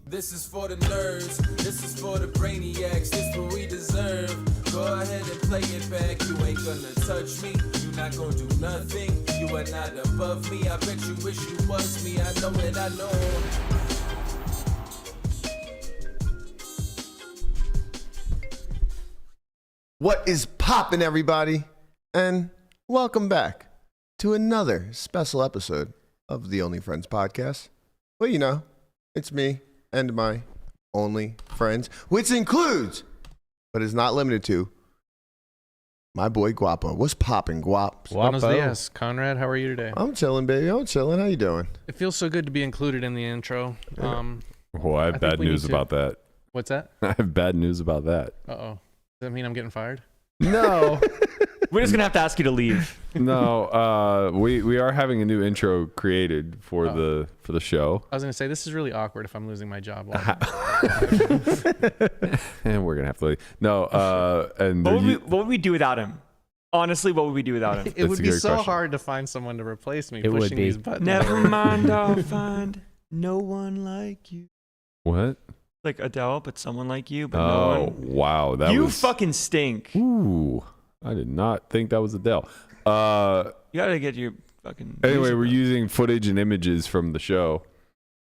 This is for the nerds, this is for the brainiacs, this what we deserve. Go ahead and play it back, you ain't gonna touch me, you not gonna do nothing, you are not above me, I bet you wish you was me, I know it, I know. What is poppin', everybody? And welcome back to another special episode of the Only Friends podcast. Well, you know, it's me and my only friends, which includes, but is not limited to, my boy Guapo. What's poppin', Guap? Buenos dias, Conrad. How are you today? I'm chilling, baby. I'm chilling. How you doing? It feels so good to be included in the intro. Well, I have bad news about that. What's that? I have bad news about that. Uh-oh. Does that mean I'm getting fired? No. We're just going to have to ask you to leave. No, we are having a new intro created for the show. I was going to say, this is really awkward if I'm losing my job. And we're going to have to leave. No, and what would we do without him? Honestly, what would we do without him? It would be so question. hard to find someone to replace me It would pushing be. these buttons. Never mind, I'll find no one like you. what? Like Adele, but someone like you, but Oh, no one. wow. That You was... fucking stink. Ooh, I did not think that was Adele. You gotta get your fucking... Anyway, we're using footage and images from the show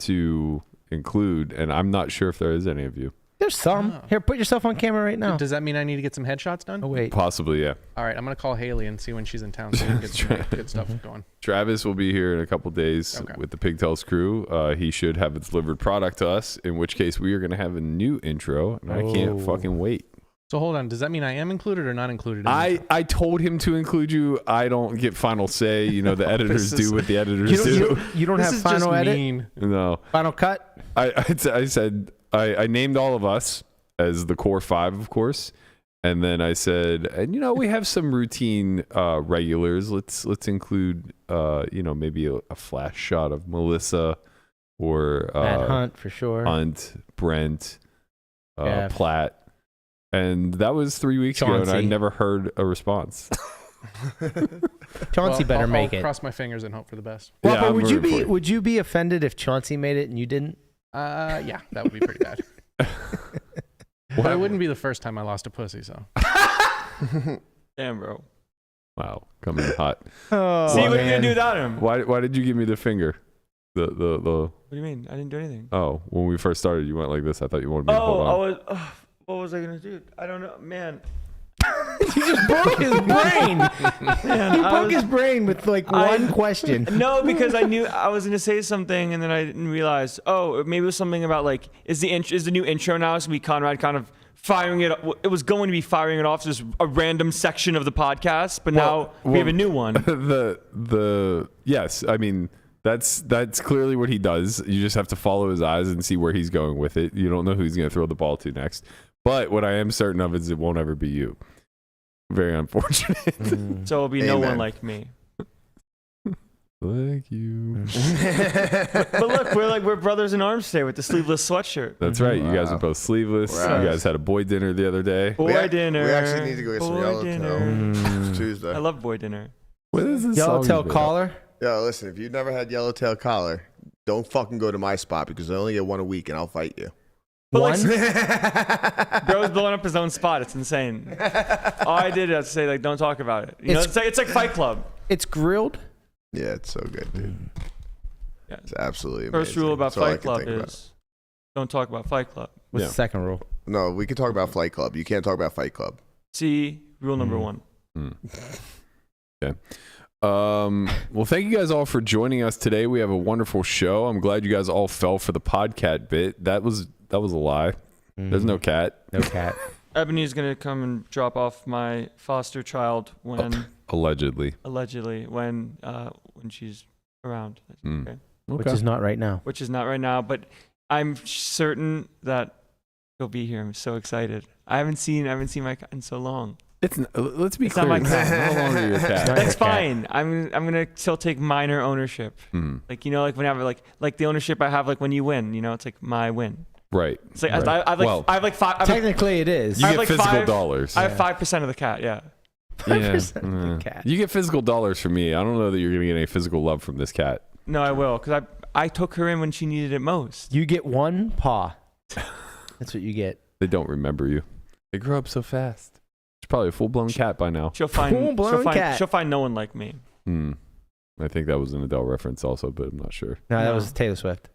to include, and I'm not sure if there is any of you. There's some. Oh. Here, put yourself on camera right now. Does that mean I need to get some headshots done? Oh, wait. Possibly, yeah. All right, I'm going to call Haley and see when she's in town so we can get some good stuff going. Travis will be here in a couple days with the Pigtails crew. He should have a delivered product to us, in which case we are going to have a new intro, and I can't fucking wait. So hold on, does that mean I am included or not included? In I told him to include you. I don't get final say. You know, the editors do what the editors do. You don't this have is final just edit? mean. No. Final cut? I said, I named all of us as the core five, of course. And then I said, and you know, we have some routine regulars. Let's include, you know, maybe a flash shot of Melissa or Matt Hunt, for sure. Hunt, Brent, Yeah. Platt. And that was 3 weeks ago, and I never heard a response. Chauncey better make I'll it. cross my fingers and hope for the best. Well, Yeah, but I'm rooting for you. would you be offended if Chauncey made it and you didn't? Yeah, that would be pretty bad. But it wouldn't be the first time I lost a pussy, so. Damn, bro. Wow, coming in hot. Oh, See, what are you man. going to do without him? Why did you give me the finger? The What do you mean? I didn't do anything. Oh, when we first started, you went like this. I thought you wanted me to hold on. What was I going to do? I don't know. Man. He just broke his brain. He broke his brain with like one question. No, because I knew I was going to say something, and then I didn't realize. Oh, maybe it was something about like, is the new intro now? It's going to be Conrad kind of firing it. It was going to be firing it off to just a random section of the podcast, but now we have a new one. Yes, I mean that's clearly what he does. You just have to follow his eyes and see where he's going with it. You don't know who he's going to throw the ball to next. But what I am certain of is it won't ever be you. Very unfortunate. So it'll be no one like me. Like you. But look, we're brothers in arms today with the sleeveless sweatshirt. That's right. You guys are both sleeveless. Wow. You guys had a boy dinner the other day. Boy dinner. We actually need to go get some Boy Yellowtail. dinner. It's Tuesday. I love boy dinner. What is this Yellowtail song collar. Yo, listen, if you've never had Yellowtail collar, don't fucking go to my spot because I only get one a week and I'll fight you. But bro's blowing up his own spot. It's insane. All I did was say, like, don't talk about it. You know, it's like Fight Club. It's grilled. Yeah, it's so good, dude. Yeah. It's absolutely amazing. First rule about That's all I Fight can Club think about. is don't talk about Fight Club. What's the second rule? No, we can talk about Flight Club. You can't talk about Fight Club. See, rule number one. Okay. Well, thank you guys all for joining us today. We have a wonderful show. I'm glad you guys all fell for the PodCat bit. That was a lie. There's no cat. No cat. Ebony's gonna come and drop off my foster child when Allegedly. when she's around. Okay. Which is not right now. Which is not right now, but I'm certain that he'll be here. I'm so excited. I haven't seen my cat in so long. Let's be It's clear. not my cat. It's no longer your cat. That's fine. I'm gonna still take minor ownership. Like, you know, like whenever like the ownership I have, like when you win, you know, it's like my win. Right. It's like right. I have like five. Technically, it is. You I get have like physical 5 dollars. I have 5% of the cat. Yeah. 5% of the cat. You get physical dollars from me. I don't know that you're gonna get any physical love from this cat. No, I will, because I took her in when she needed it most. You get one paw. That's what you get. They don't remember you. They grow up so fast. She's probably a full-blown cat by now. She'll find Full-blown she'll find no one like me. I think that was an Adele reference also, but I'm not sure. No, that was Taylor Swift.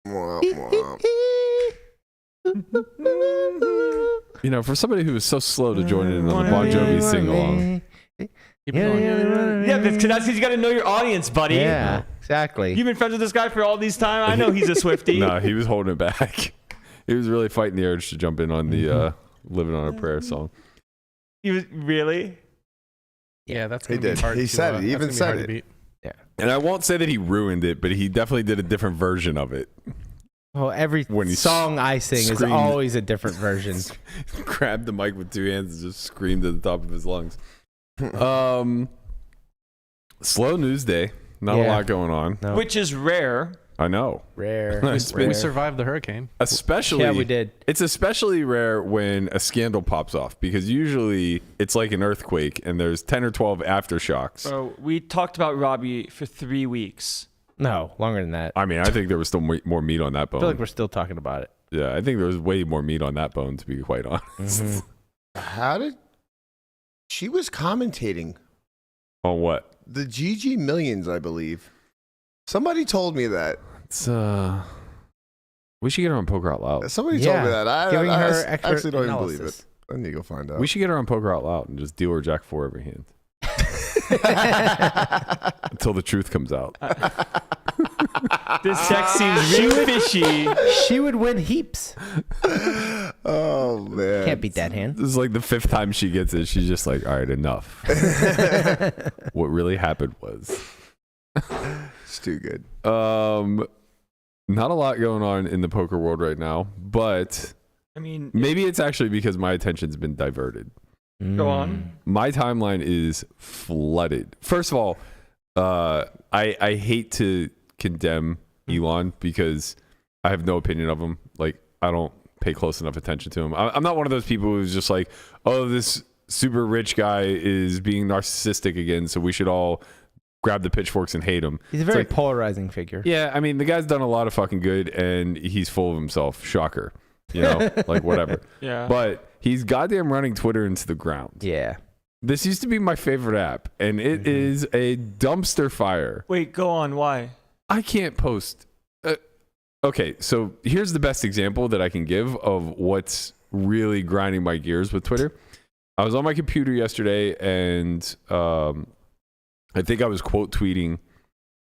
Mwah, mwah. You know, for somebody who was so slow to join in on the Bon Jovi sing-along. Yeah, that's because you got to know your audience, buddy. Yeah, exactly. You've been friends with this guy for all these time. I know he's a Swiftie. No, he was holding it back. He was really fighting the urge to jump in on the Living on a Prayer song. He was really. Yeah, that's He gonna be did. hard He to, said it. He that's even gonna be said hard it. to beat. And I won't say that he ruined it, but he definitely did a different version of it. Well, every When he song I sing is screamed. always a different version. Grabbed the mic with 2 hands and just screamed at the top of his lungs. Slow news day. Not a Yeah. lot going on. No. Which is rare. I know. Rare. It's been- We survived the hurricane. Especially, Yeah, we did. It's especially rare when a scandal pops off because usually it's like an earthquake and there's 10 or 12 aftershocks. So we talked about Robbie for 3 weeks. No, longer than that. I mean, I think there was still more meat on that I bone. feel like we're still talking about it. Yeah, I think there was way more meat on that bone, to be quite honest. How did she was commentating On what? the GG Millions, I believe. Somebody told me that. It's we should get her on Poker Out Loud. Somebody Yeah. told me that. I Giving her I expert actually don't even believe it. analysis. I need to go find out. We should get her on Poker Out Loud and just deal her Jack 4 every hand until the truth comes out. This deck seems really fishy. She would win heaps. Oh man, Can't beat that hand. This is like the 5th time she gets it. She's just like, all right, enough. What really happened was It's too good. not a lot going on in the poker world right now, but I mean, maybe it's actually because my attention's been diverted. go on. My timeline is flooded. First of all, I hate to condemn Elon because I have no opinion of him. Like, I don't pay close enough attention to him. I'm not one of those people who's just like, oh, this super rich guy is being narcissistic again, so we should all grab the pitchforks and hate him. He's a It's very like, polarizing figure. yeah, I mean, the guy's done a lot of fucking good, and he's full of himself. Shocker. You know, like whatever. Yeah. But he's goddamn running Twitter into the ground. Yeah. This used to be my favorite app, and it is a dumpster fire. Wait, go on. Why? I can't post. Okay, so here's the best example that I can give of what's really grinding my gears with Twitter. I was on my computer yesterday, and I think I was quote tweeting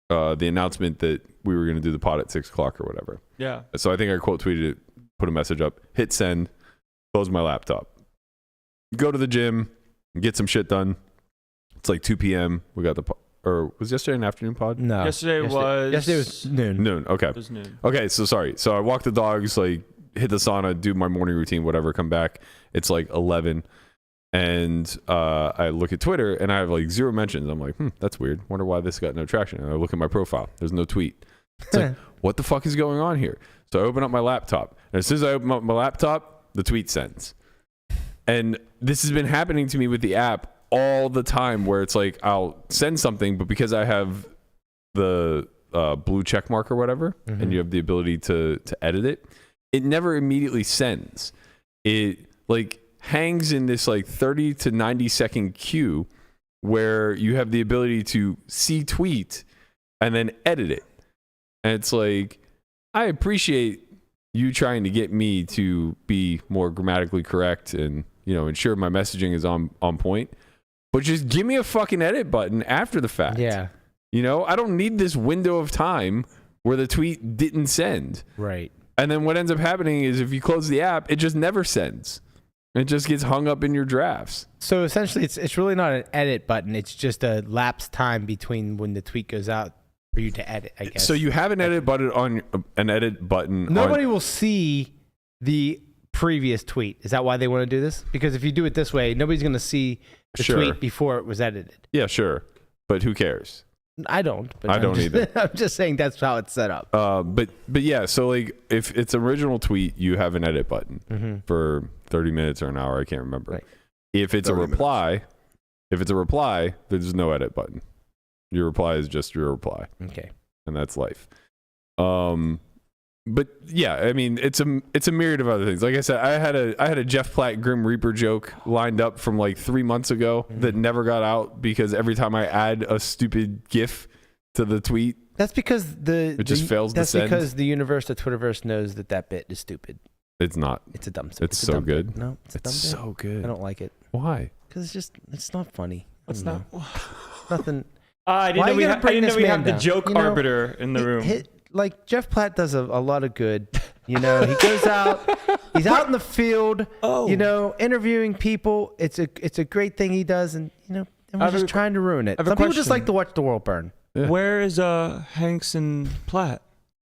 the announcement that we were going to do the pod at 6 o'clock or whatever. Yeah. So I think I quote tweeted it, put a message up, hit send, close my laptop, go to the gym, get some shit done. It's like 2 p.m. We got the or was yesterday an afternoon pod? No. Yesterday was noon. Noon. Okay. It was noon. Okay. So sorry. So I walk the dogs, like hit the sauna, do my morning routine, whatever. Come back. It's like 11, and I look at Twitter and I have like 0 mentions. I'm like, that's weird. Wonder why this got no traction. And I look at my profile. There's no tweet. It's like, what the fuck is going on here? So I open up my laptop, and as soon as I open up my laptop, the tweet sends. And this has been happening to me with the app all the time, where it's like I'll send something, but because I have the blue check mark or whatever, and you have the ability to edit it, it never immediately sends. It like hangs in this like 30 to 90 second queue where you have the ability to see tweet and then edit it. And it's like, I appreciate you trying to get me to be more grammatically correct and, you know, ensure my messaging is on point. But just give me a fucking edit button after the fact. Yeah. You know, I don't need this window of time where the tweet didn't send. Right. And then what ends up happening is if you close the app, it just never sends. It just gets hung up in your drafts. So essentially, it's really not an edit button. It's just a lapse time between when the tweet goes out for you to edit, I guess. So you have an edit button on Nobody will see the previous tweet. Is that why they want to do this? Because if you do it this way, nobody's going to see the Sure. tweet before it was edited. Yeah, sure. But who cares? I don't. But I I'm don't just, either. I'm just saying that's how it's set up. But yeah, so like if it's an original tweet, you have an edit button for 30 minutes or an hour. I can't remember. Right. If it's a reply, there's no edit button. Your reply is just your reply. Okay. and that's life. But yeah, I mean, it's a myriad of other things. Like I said, I had a Jeff Platt Grim Reaper joke lined up from like 3 months ago that never got out because every time I add a stupid GIF to the tweet, That's because it just fails to That's send. because the universe, the Twitterverse, knows that bit is stupid. It's not. It's a dumb. It's so good. Bit. No, it's a dumb It's bit. so good. I don't like it Why? because it's not funny. It's I don't not. know. Nothing. I didn't Why know you we, gotta bring this we man have the down? joke You know, arbiter in the room. Like Jeff Platt does a lot of good. You know, he goes out. He's out in the field. Oh. You know, interviewing people. It's a great thing he does, and you know, and we're just trying to ruin it. I have a Some people just question. like to watch the world burn. Yeah. Where is Hanks and Platt?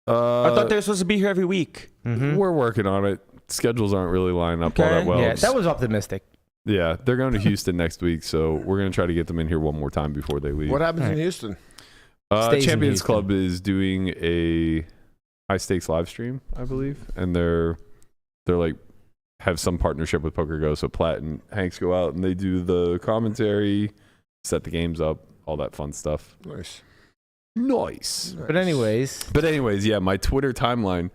I thought they were supposed to be here every week. We're working on it. Schedules aren't really lining up all Okay. that well. Yeah, that was optimistic. Yeah, they're going to Houston next week, so we're going to try to get them in here one more time before they leave. What happens in Houston? Stays in Champions Houston. Club is doing a high stakes live stream, I believe, and they're like have some partnership with PokerGo. So Platt and Hanks go out and they do the commentary, set the games up, all that fun stuff. Nice. But anyways, Yeah, my Twitter timeline,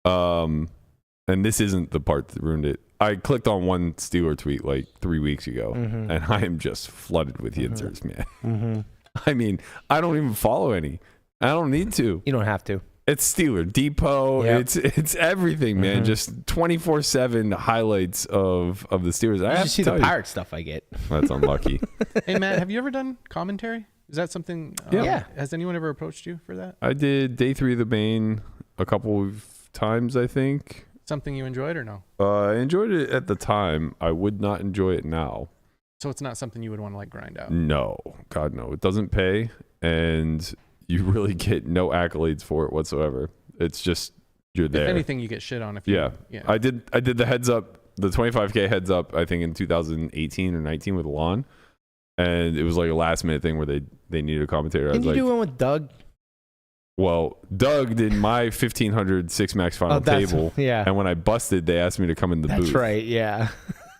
and this isn't the part that ruined it. I clicked on one Steeler tweet like 3 weeks ago, and I am just flooded with answers, man. I mean, I don't even follow any. I don't need to. you don't have to. It's Steeler Depot. Yep. It's everything, man. Just 24/7 highlights of the Steelers. I You have should to see tell the you, pirate stuff I get. that's unlucky. Hey Matt, have you ever done commentary? Is that something? Yeah. Has anyone ever approached you for that? I did day 3 of the Bane a couple of times, I think. Something you enjoyed or no? I enjoyed it at the time. I would not enjoy it now. So it's not something you would want to like grind out. No, God, no. It doesn't pay, and you really get no accolades for it whatsoever. It's just you're there. If anything, you get shit on. If you, Yeah. I did the heads up, the 25K heads up, I think in 2018 or 19 with Elon, and it was like a last minute thing where they needed a commentator. I Didn't was you like, do one with Doug? well, Doug did my 1500 six max final table, Yeah. and when I busted, they asked me to come in the booth. That's right. Yeah.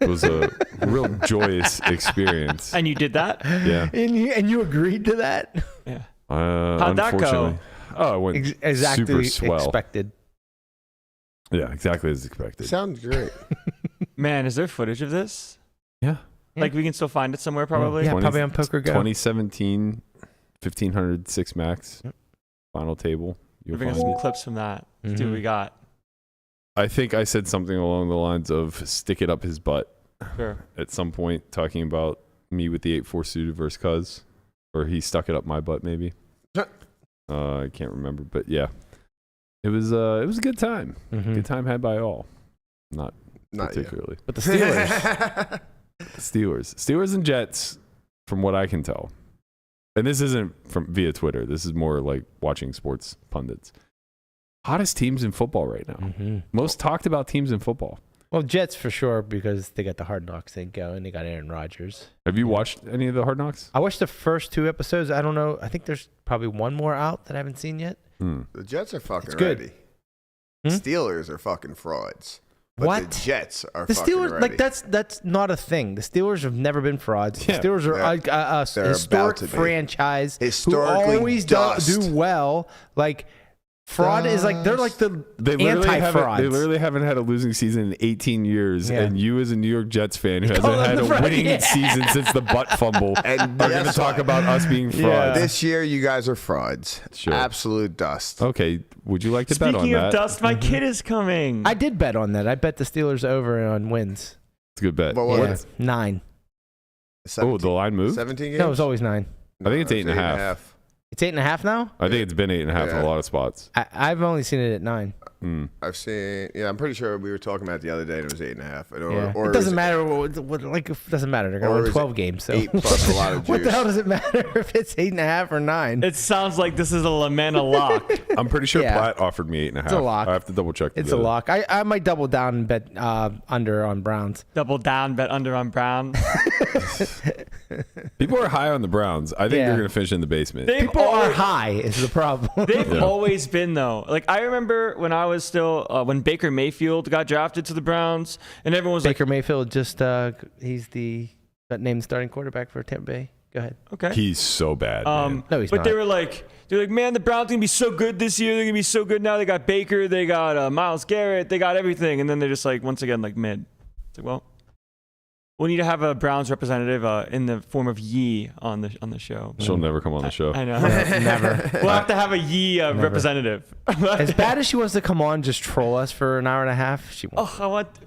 It was a real joyous experience. And you did that? Yeah. And you agreed to that? Yeah. How'd that go? unfortunately- Oh, it went Exactly super swell. expected. Yeah, exactly as expected. Sounds great. Man, is there footage of this? Yeah. Like we can still find it somewhere probably? Yeah, probably on PokerGo. 2017 1500 six max final table. You'll Bring us find some it. clips from that. See what we got. I think I said something along the lines of stick it up his butt Sure. at some point, talking about me with the 8-4 suited versus Cuz, or he stuck it up my butt maybe. I can't remember, but yeah, it was a good time. Good time had by all, not Not you. particularly. But the Steelers. Steelers and Jets, from what I can tell, and this isn't from via Twitter. This is more like watching sports pundits. Hottest teams in football right now. Most talked about teams in football. Well, Jets for sure because they got the Hard Knocks thing going. They got Aaron Rodgers. Have you watched any of the Hard Knocks? I watched the first 2 episodes. I don't know. I think there's probably one more out that I haven't seen yet. The Jets are fucking It's good. ready. Hmm? Steelers are fucking frauds. But What? The Jets are The fucking Steelers, ready. like that's not a thing. The Steelers have never been frauds. Yeah. The Steelers are a they're historic about to be. franchise Historically who always dust. do well. Like fraud is like they're like the They literally anti-frauds. haven't had a losing season in 18 years, Yeah. and you as a New York Jets fan who hasn't call had them a the fraud. winning Yeah. season since the butt fumble And are going to guess talk what? about us being frauds. Yeah. This year, you guys are frauds. Sure. Absolute dust. Okay, would you like to bet on Speaking of that? dust, my kid is coming. I did bet on that. I bet the Steelers over on wins. It's a good bet. But what Yeah, 9. Oh, the line moved? 17 games? No, it was always 9. I think it's 8.5. It's 8.5 now. I think it's been 8.5 in Yeah. a lot of spots. I've only seen it at 9. I've seen, I'm pretty sure we were talking about it the other day and it was 8.5. Or, Yeah. or It doesn't was matter. Like, it doesn't matter. They're Or going to is win it 12 games. So 8 plus a lot of juice. what the hell does it matter if it's 8.5 or 9? It sounds like this is a Lamanna lock. I'm pretty sure Yeah. Platt offered me 8.5. It's a lock. I have to double check. It's a lock. I might double down and bet under on Browns. Double down, bet under on Brown. People are high on the Browns. I think Yeah. they're going to finish in the basement. People are high is the problem. They've Yeah. always been though. Like I remember when I was still when Baker Mayfield got drafted to the Browns, and everyone was Baker Mayfield just he's named starting quarterback for Tampa Bay. Go ahead. like, okay. He's so bad. man. No, he's but not. they were like, they're like, man, the Browns gonna be so good this year. They're gonna be so good now. They got Baker, they got Myles Garrett, they got everything, and then they're just like once again like mid. It's like, well, we need to have a Browns representative in the form of Yee on the show. She'll never come on the show. I know. Never. We'll have to have a Yee representative. As bad as she wants to come on, just troll us for an hour and a half, she won't.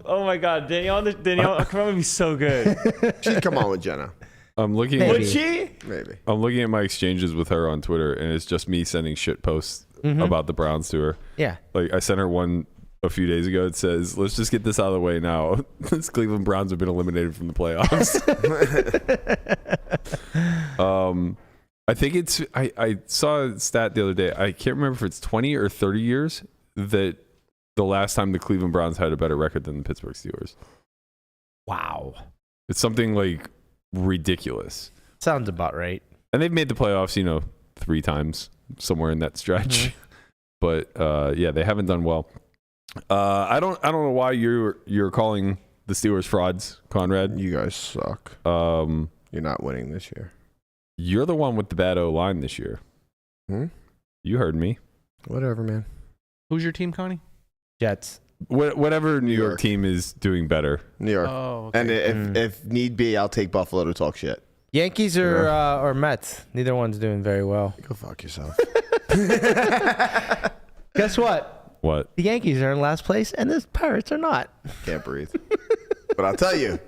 Oh my God, Danielle come on would be so good. She'd come on with Jenna. I'm looking. Maybe. Would she? Maybe. I'm looking at my exchanges with her on Twitter, and it's just me sending shit posts about the Browns to her. Yeah. Like I sent her one a few days ago. It says, "Let's just get this out of the way now. This Cleveland Browns have been eliminated from the playoffs." I think it's. I saw a stat the other day. I can't remember if it's 20 or 30 years that the last time the Cleveland Browns had a better record than the Pittsburgh Steelers. Wow. It's something like ridiculous. Sounds about right. And they've made the playoffs, 3 times somewhere in that stretch. But yeah, they haven't done well. I don't know why you're calling the Steelers frauds, Conrad. You guys suck. You're not winning this year. You're the one with the bad O-line this year. You heard me. Whatever, man. Who's your team, Connie? Jets. Whatever New York York team is doing better. New York. Oh, okay. And if need be, I'll take Buffalo to talk shit. Yankees or Mets. Neither one's doing very well. Go fuck yourself. Guess what? What? The Yankees are in last place, and the Pirates are not. Can't breathe. But I'll tell you,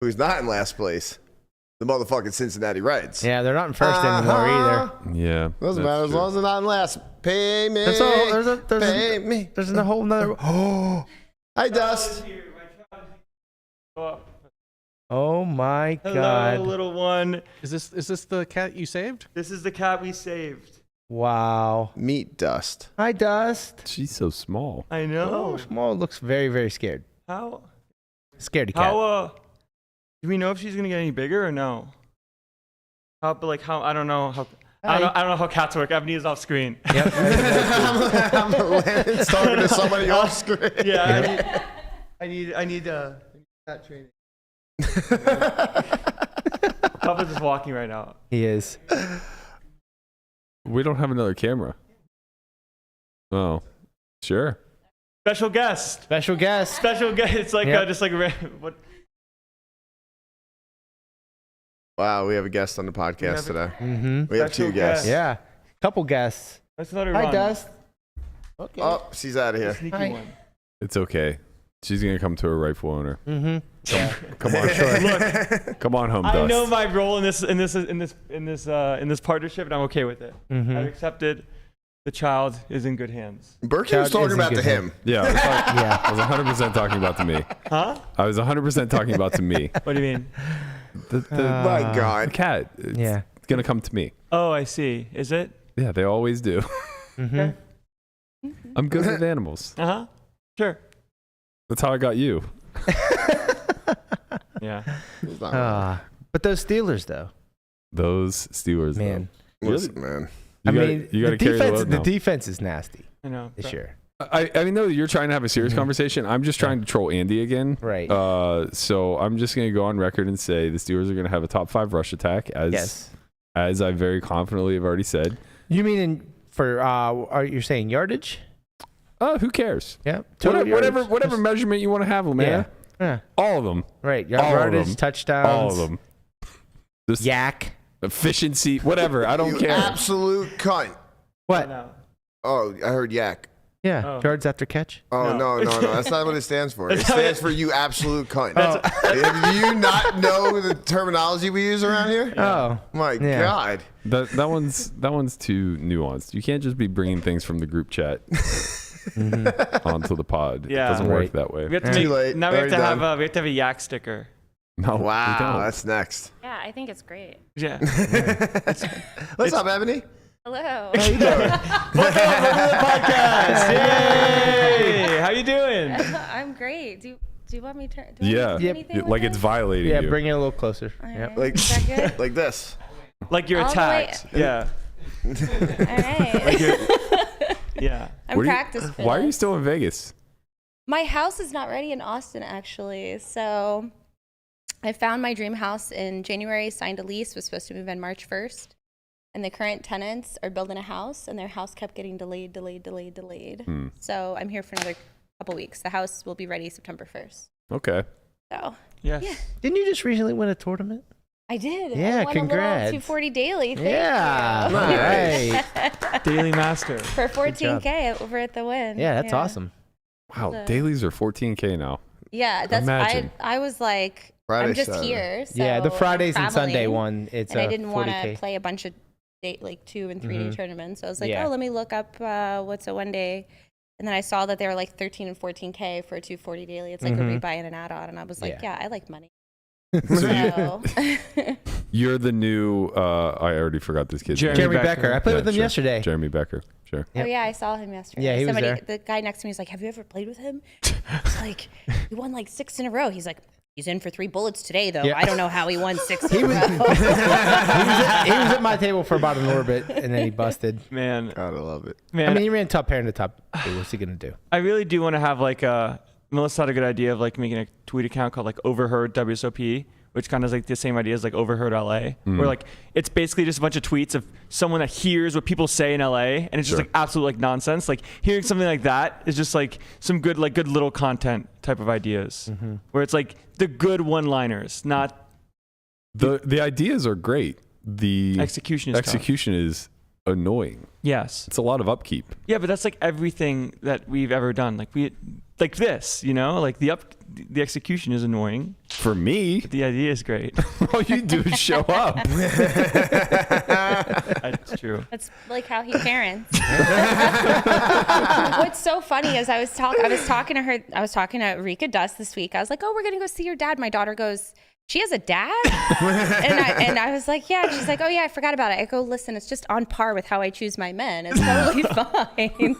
who's not in last place? The motherfucking Cincinnati Reds. Yeah, they're not in first anymore either. Yeah. Doesn't matter as long as they're not in last. Pay me. Pay me. There's a whole nother. Hi, Dust. Oh my Hello, God. little one. Is this the cat you saved? This is the cat we saved. Wow. Meet Dust. Hi, Dust. She's so small. I know. Oh, Small looks very, very scared. How? Scaredy cat. Do we know if she's gonna get any bigger or no? I don't know how. I don't know how cats work. Ebony is off screen. Yep. I'm Landon's talking to somebody off screen. Yeah. I need cat training. Papa's just walking right now. He is. We don't have another camera. Oh, sure. Special guest. Special guest. Special guest. It's like Yep. just like what? Wow, we have a guest on the podcast today. Mm-hmm. We have Special 2 guests. Yeah. Couple guests. Let's let her Hi, run. Dust. Okay. Oh, she's out of here. Sneaky Hi. one. It's okay. She's gonna come to her rightful owner. Mm-hmm. Yeah. Come on, Look, come on home, I Dust. know my role in this partnership, and I'm okay with it. Mm-hmm. I've accepted. The child is in good hands. Berkey Child was talking is in about good to him. Yeah, Yeah. I was 100% talking about to me. Huh? I was 100% talking about to me. What do you mean? The My God. cat. It's Yeah. gonna come to me. Oh, I see. Is it? Yeah, they always do. Mm-hmm. I'm good with animals. Uh-huh. Sure. That's how I got you. Yeah. He's not wrong. But those Steelers, though, Those Steelers, man. Listen, man. though. You You gotta the carry the defense. load The now. defense is nasty I know. this year. I know you're trying to have a serious conversation. I'm just trying to troll Andy again. Right. So I'm just going to go on record and say the Steelers are going to have a top 5 rush attack, as I very confidently have already said. You mean are you saying yardage? Who cares? Yeah. Whatever measurement you want to have them, man. Yeah. All of them. Right. All of Yardage, them. touchdowns. All of them. Just Yak. efficiency, whatever. I don't You care. absolute cunt. What? No. Oh, I heard yak. Yeah. Oh. Yards after catch. Oh, No. no. That's not what it stands for. It That's not stands it. for you absolute cunt. Oh. Do you not know the terminology we use around here? Oh. My Yeah. God. That one's too nuanced. You can't just be bringing things from the group chat onto the pod. Yeah. It doesn't Right. work that way. We have to Too make, late. now we have to Already have a yak sticker. No, we Wow, don't. that's next. Yeah, I think it's great. Yeah. What's up, Ebony? Hello. How you doing? Welcome to the podcast. Yay! How you doing? I'm great. Do you want me to? Yeah, Do anything with like this? it's violating Yeah. you. Bring it a little closer. All Yep. right. Like, Is that good? like this. Like you're All the way- attacked. Yeah. All right. Yeah. I'm What do you- practiced for Why are you this. still in Vegas? My house is not ready in Austin, actually. So I found my dream house in January, signed a lease, was supposed to move in March 1st. And the current tenants are building a house, and their house kept getting delayed. So I'm here for another couple weeks. The house will be ready September 1st. Okay. So Yes. Yeah. Didn't you just recently win a tournament? I did. Yeah, I won congrats. a little 240 daily. Thank Yeah. you. Right. Daily master. For 14K over at the Win. Yeah, that's awesome. Wow, So- dailies are 14K now. Yeah, that's Imagine. I was like, Friday, I'm just Saturday. here. So Yeah, the Fridays I'm and Sunday traveling, one, it's and I a didn't want 40K. to play a bunch of 2 and 3 day tournaments. So I was like, Yeah. oh, let me look up what's a 1 day. And then I saw that they were like 13 and 14K for a 240 daily. It's like a rebuy and an add-on. And I was like, yeah, I like money. So You're the new, I already forgot this kid's name. Jeremy Becker. Becker. I played Yeah, with him sure. yesterday. Jeremy Becker. Sure. Oh yeah, I saw him yesterday. Yeah, he was there. The guy next to me was like, "Have you ever played with him?" It's like, he won like 6 in a row. He's like, he's in for 3 bullets today though. Yeah. I don't know how he won 6 in He a was, row. he was at my table for about an orbit, and then he busted. Man, Gotta love it. man. I mean, he ran top pair in the top 2. What's he going to do? I really do want to have like Melissa had a good idea of like making a tweet account called like Overheard WSOP, which kind of is like the same idea as like Overheard LA, where like it's basically just a bunch of tweets of someone that hears what people say in LA, and it's just like absolute like nonsense. Like hearing something like that is just like some good little content type of ideas, where it's like the good one-liners, not The ideas are great. The execution. Is tough. is annoying. Yes. It's a lot of upkeep. Yeah, but that's like everything that we've ever done. Like like this, like the execution is annoying. For me, The idea is great. all you do is show up. That's true. That's like how he parents. What's so funny is I was talking to Rika Dust this week. I was like, oh, we're gonna go see your dad. My daughter goes, she has a dad? and I was like, yeah. She's like, oh yeah, I forgot about it. I go, listen, it's just on par with how I choose my men. It's totally fine.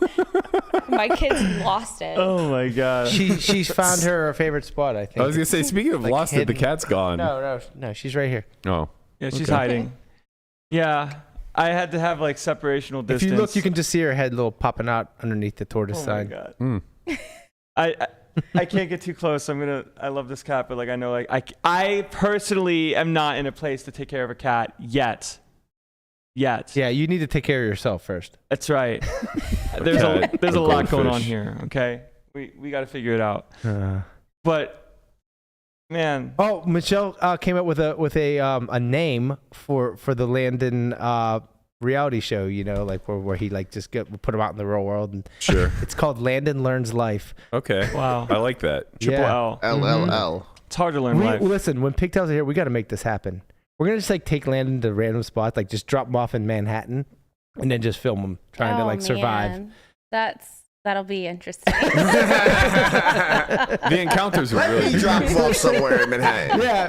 My kids lost it. Oh my god. She's found her favorite spot, I think. I was gonna say, speaking of Like lost it, the hidden. cat's gone. No, she's right here. Oh, Yeah, she's hiding. Yeah, I had to have like separational If distance. you look, you can just see her head little popping out underneath the tortoise Oh my sign. god. I can't get too close. I love this cat, but like I know like I personally am not in a place to take care of a cat yet. Yeah, you need to take care of yourself first. That's right. There's a a lot going on goldfish. here. Okay, we got to figure it out. But man, Oh, Michelle came up with a name for the Landon reality show. Like where he like just put him out in the real world, and sure. it's called Landon Learns Life. Okay. wow. I like that. Triple Yeah. L. LLL. It's hard to learn life. Listen, when Pigtails are here, we got to make this happen. We're gonna just like take Landon to random spots, like just drop him off in Manhattan, and then just film him trying to like survive. Man. That'll be interesting. The encounters are Let really me drop him off somewhere in Manhattan. Yeah,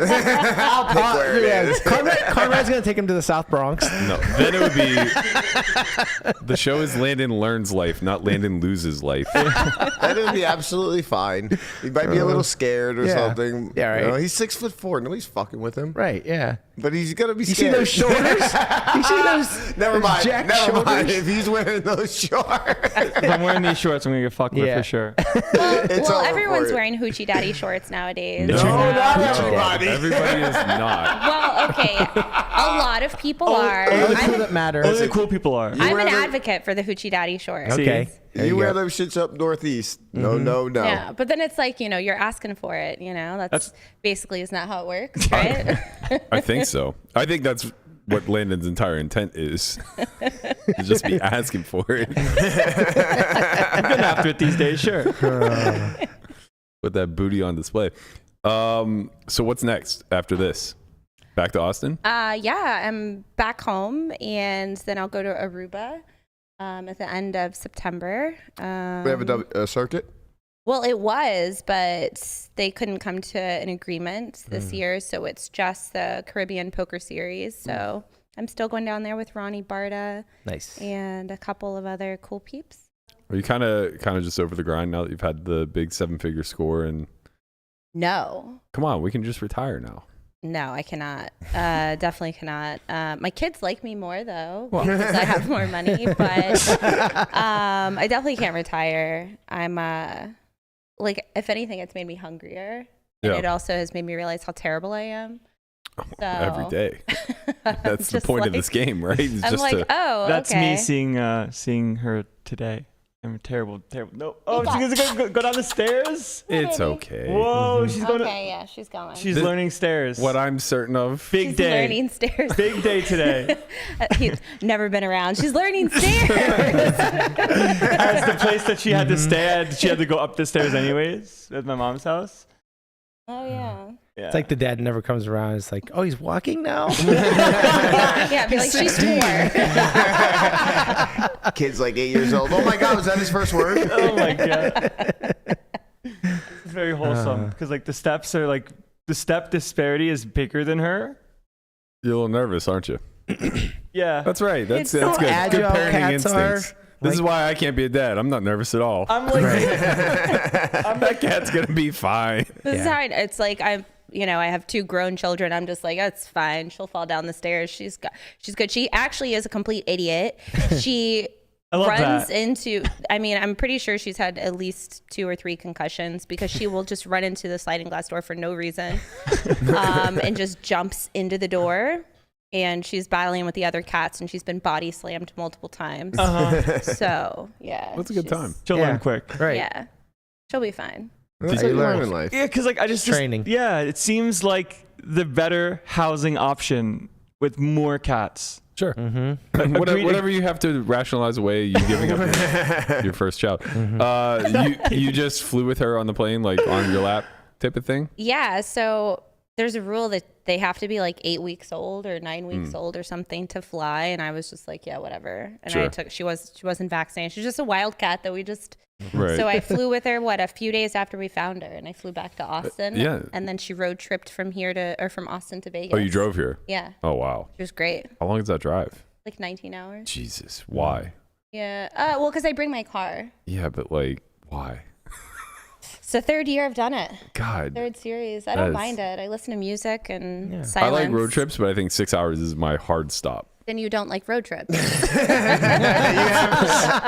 Pick where it is. Conrad's gonna take him to the South Bronx. No, then it would be the show is Landon Learns Life, not Landon Loses Life. That would be absolutely fine. He might be a little scared or something. Yeah, right. He's 6'4". Nobody's fucking with him. Right? Yeah. But he's gonna be You see scared. those shoulders? You see those? Never those mind. jack Never mind. shoulders? If he's wearing those shorts, If I'm wearing these shorts, I'm gonna get fucked with Yeah. for sure. it's well, over everyone's for it. wearing hoochie daddy shorts nowadays. No, so- not everybody. Everybody is not. Well, okay. A lot of people are. All the I'm, people that matter. Only the cool people are. I'm wear an them- advocate for the hoochie daddy shorts. Okay. There You you wear go. those shits up northeast. No, no, no. Yeah, but then it's like, you're asking for it, That's basically isn't that how it works, right? I think so. I think that's what Landon's entire intent is. To just be asking for it. I'm getting after it these days, sure. Put that booty on display. So what's next after this? Back to Austin? Yeah, I'm back home, and then I'll go to Aruba at the end of September. We have a circuit. Well, it was, but they couldn't come to an agreement this year, so it's just the Caribbean Poker Series. So I'm still going down there with Ronnie Barta Nice. and a couple of other cool peeps. Are you kind of just over the grind now that you've had the big 7-figure score? And No, come on, we can just retire now. no, I cannot. Definitely cannot. My kids like me more though because I have more money, but I definitely can't retire. I'm like, if anything, it's made me hungrier. And Yeah. it also has made me realize how terrible I am. So Every day. That's the just point of like- this game, right? It's I'm just like, to, oh, That's okay. me seeing her today. I'm terrible. No. Oh, got- she's gonna go down the stairs. it's baby. okay. Whoa, she's going. Okay, yeah, she's going. She's This- learning stairs. What I'm certain of. Big She's day. learning stairs. Big day today. He's never been around. She's learning stairs. As the place that she had to stay at, she had to go up the stairs anyways at my mom's house. Oh yeah. Yeah. It's like the dad never comes around. It's like, oh, he's walking now. Yeah, be like she's 4. Kid's like 8 years old. Oh my God, was that his first word? Oh my god. It's very wholesome because like the steps are like the step disparity is bigger than her. You're a little nervous, aren't you? Yeah. That's right. That's It's so good. Good agile parenting cats are. instincts. This is why I can't be a dad. I'm not nervous at all. I'm like That cat's gonna be fine. This is hard. It's like I have 2 grown children. I'm just like, oh, it's fine. She'll fall down the stairs. She's good. She actually is a complete idiot. She I love runs that. into. I mean, I'm pretty sure she's had at least 2 or 3 concussions because she will just run into the sliding glass door for no reason, and just jumps into the door. And she's battling with the other cats, and she's been body slammed multiple times. So yeah, That's a good time. She'll Yeah. learn quick. Right. Yeah, she'll be fine. That's you how you learn learn. in life. Yeah, because like I just Training. Yeah, it seems like the better housing option with more cats. Sure. Mm-hmm. Whatever you have to rationalize away you giving up your first child. You just flew with her on the plane, like on your lap type of thing? Yeah, so there's a rule that they have to be like 8 weeks old or 9 weeks old or something to fly, and I was just like, yeah, whatever. And Sure. she wasn't vaccinated. She's just a wild cat that we just. Right. So I flew with her a few days after we found her, and I flew back to Austin. yeah. And then she road tripped from Austin to Vegas. Oh, you drove here? Yeah, Oh, wow. it was great. How long does that drive? Like 19 hours. Jesus. Why? Yeah. Well, because I bring my car. Yeah, but like, why? It's the 3rd year I've done it. God. 3rd series. I don't That's- mind it. I listen to music and Yeah. silence. I like road trips, but I think 6 hours is my hard stop. Then you don't like road trips.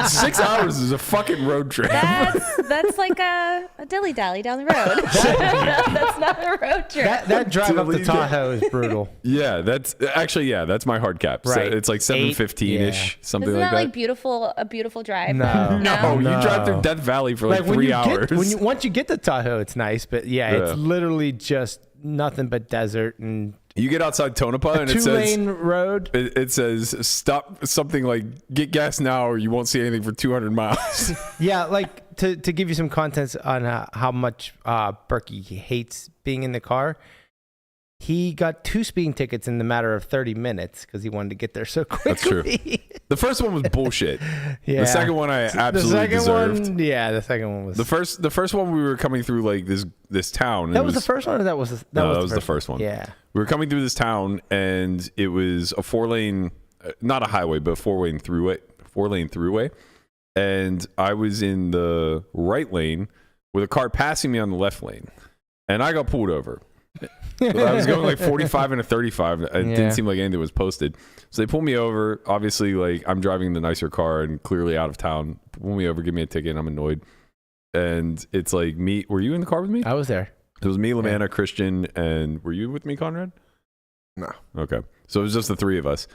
6 hours is a fucking road trip. That's like a dilly dally down the road. That's not a road trip. That drive up to Delete it. Tahoe is brutal. Yeah, that's my hard cap. So Right. it's like 7:15ish, something Isn't like that that. like a beautiful drive? No. Oh, No. you drive through Death Valley for like 3 hours. Once you get to Tahoe, it's nice, but yeah, Yeah. it's literally just nothing but desert and You get outside Tonopah and it says 2-lane road. it says stop something like get gas now or you won't see anything for 200 miles. Yeah, like to give you some context on how much Berkey hates being in the car. He got 2 speeding tickets in the matter of 30 minutes because he wanted to get there so quickly. That's true. The first one was bullshit. Yeah. The second one I absolutely deserved. The second one was. The first one we were coming through like this town. And that it was the first one, or that was the, No, that was the first one. Yeah. We were coming through this town and it was a 4-lane, not a highway, but a 4-lane throughway. And I was in the right lane with a car passing me on the left lane. And I got pulled over. I was going like 45 and a 35. It didn't seem like anything was posted. So they pulled me over. Obviously, like I'm driving the nicer car and clearly out of town. Pull me over, give me a ticket. I'm annoyed. And it's like me. Were you in the car with me? I was there. It was me, Lamanna, Christian, and were you with me, Conrad? No. Okay. So it was just the 3 of us.